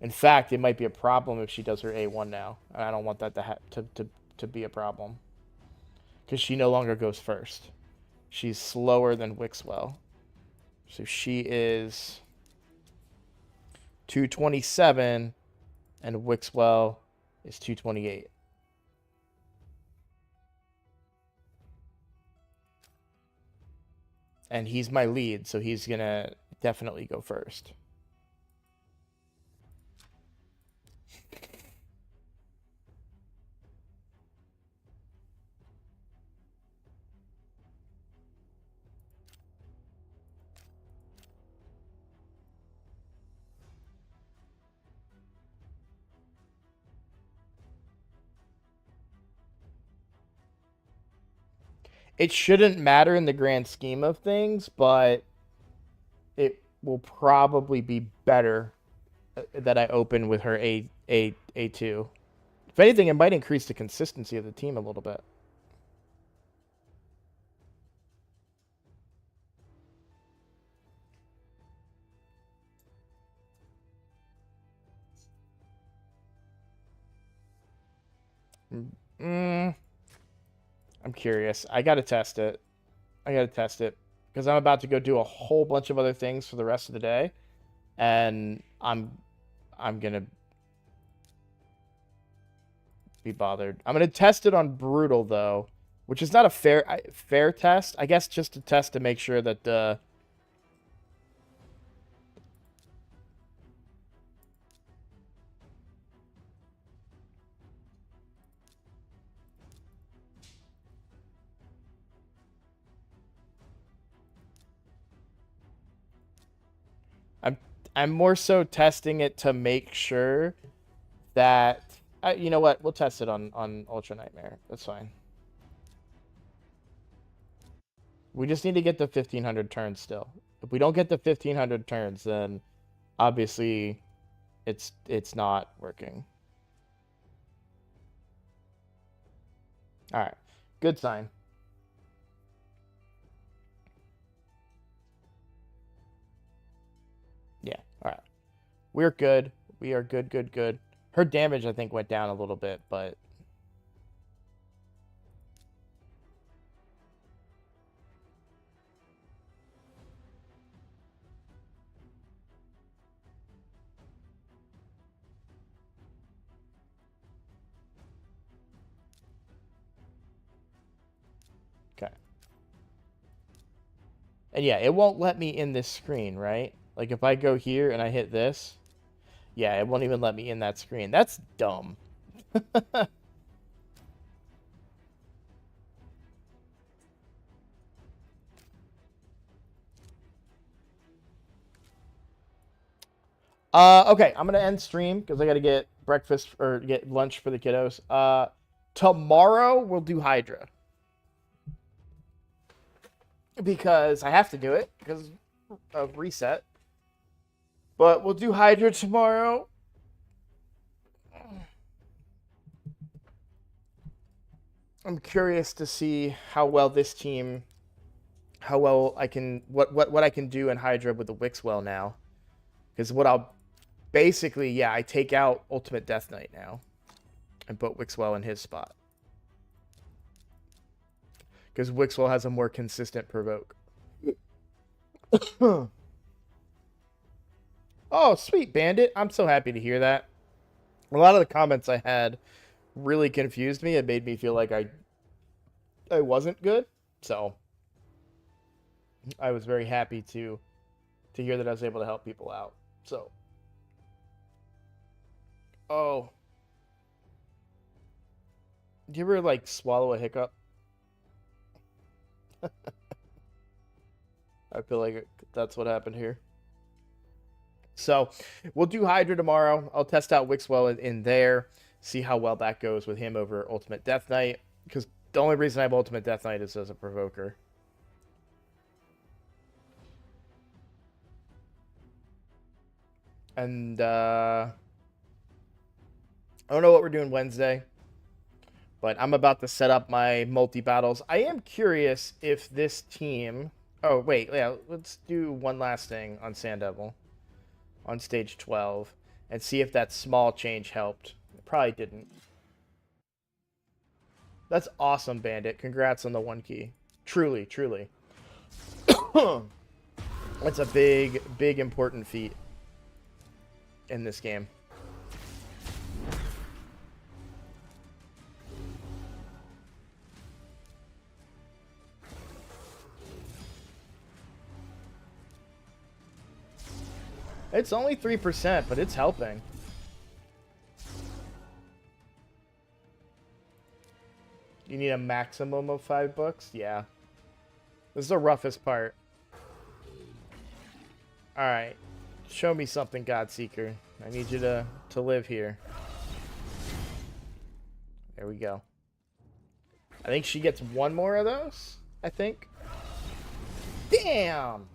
In fact, it might be a problem if she does her A1 now. I don't want that to be a problem. Because she no longer goes first. She's slower than Wixwell. So she is 227, and Wixwell is 228. And he's my lead, so he's going to definitely go first. It shouldn't matter in the grand scheme of things, but it will probably be better that I open with her A2. If anything, it might increase the consistency of the team a little bit. I'm curious. I gotta test it. Because I'm about to go do a whole bunch of other things for the rest of the day, and I'm gonna be bothered. I'm gonna test it on brutal though, which is not a fair test. I guess just a test to make sure that I'm more so testing it to make sure that you know what, we'll test it on Ultra Nightmare. That's fine. We just need to get the 1500 turns still. If we don't get the 1500 turns, then obviously it's not working. All right, good sign. Yeah, all right. We're good. We are good, good, good. Her damage, I think, went down a little bit, but... Okay. And yeah, it won't let me in this screen, right? Like, if I go here and I hit this... Yeah, it won't even let me in that screen. That's dumb. Okay, I'm gonna end stream because I gotta get breakfast or get lunch for the kiddos. Tomorrow we'll do Hydra because I have to do it because of reset. But we'll do Hydra tomorrow. I'm curious to see how well this team, how well I can, what I can do in Hydra with the Wixwell now. Because what I'll basically, yeah, I take out Ultimate Death Knight now and put Wixwell in his spot. Because Wixwell has a more consistent provoke. Oh, sweet, Bandit. I'm so happy to hear that. A lot of the comments I had really confused me. It made me feel like I wasn't good. So I was very happy to hear that I was able to help people out. So, oh, Do you ever, like, swallow a hiccup? I feel like that's what happened here. So, we'll do Hydra tomorrow. I'll test out Wixwell in there, see how well that goes with him over Ultimate Death Knight, because the only reason I have Ultimate Death Knight is as a provoker. And, I don't know what we're doing Wednesday, but I'm about to set up my multi-battles. I am curious if this team... Oh, wait, yeah, let's do one last thing on Sand Devil on stage 12 and see if that small change helped. It probably didn't. That's awesome, Bandit. Congrats on the 1 key. Truly, truly. That's a big, big important feat in this game. It's only 3%, but it's helping. You need a maximum of 5 books? Yeah. This is the roughest part. Alright. Show me something, Godseeker. I need you to live here. There we go. I think she gets 1 more of those, I think. Damn!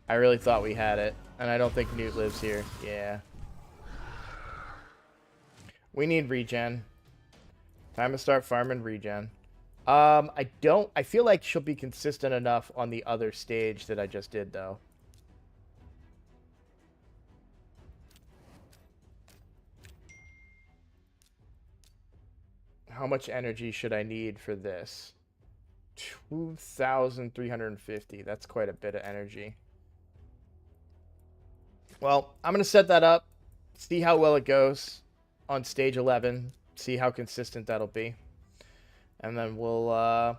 I really thought we had it. And I don't think Newt lives here. Yeah. We need regen. Time to start farming regen. I feel like she'll be consistent enough on the other stage that I just did, though. How much energy should I need for this? 2,350. That's quite a bit of energy. Well, I'm going to set that up, see how well it goes on stage 11, see how consistent that'll be. And then we'll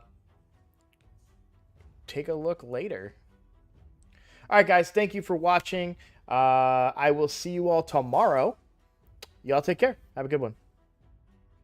take a look later. All right, guys, thank you for watching. I will see you all tomorrow. Y'all take care. Have a good one.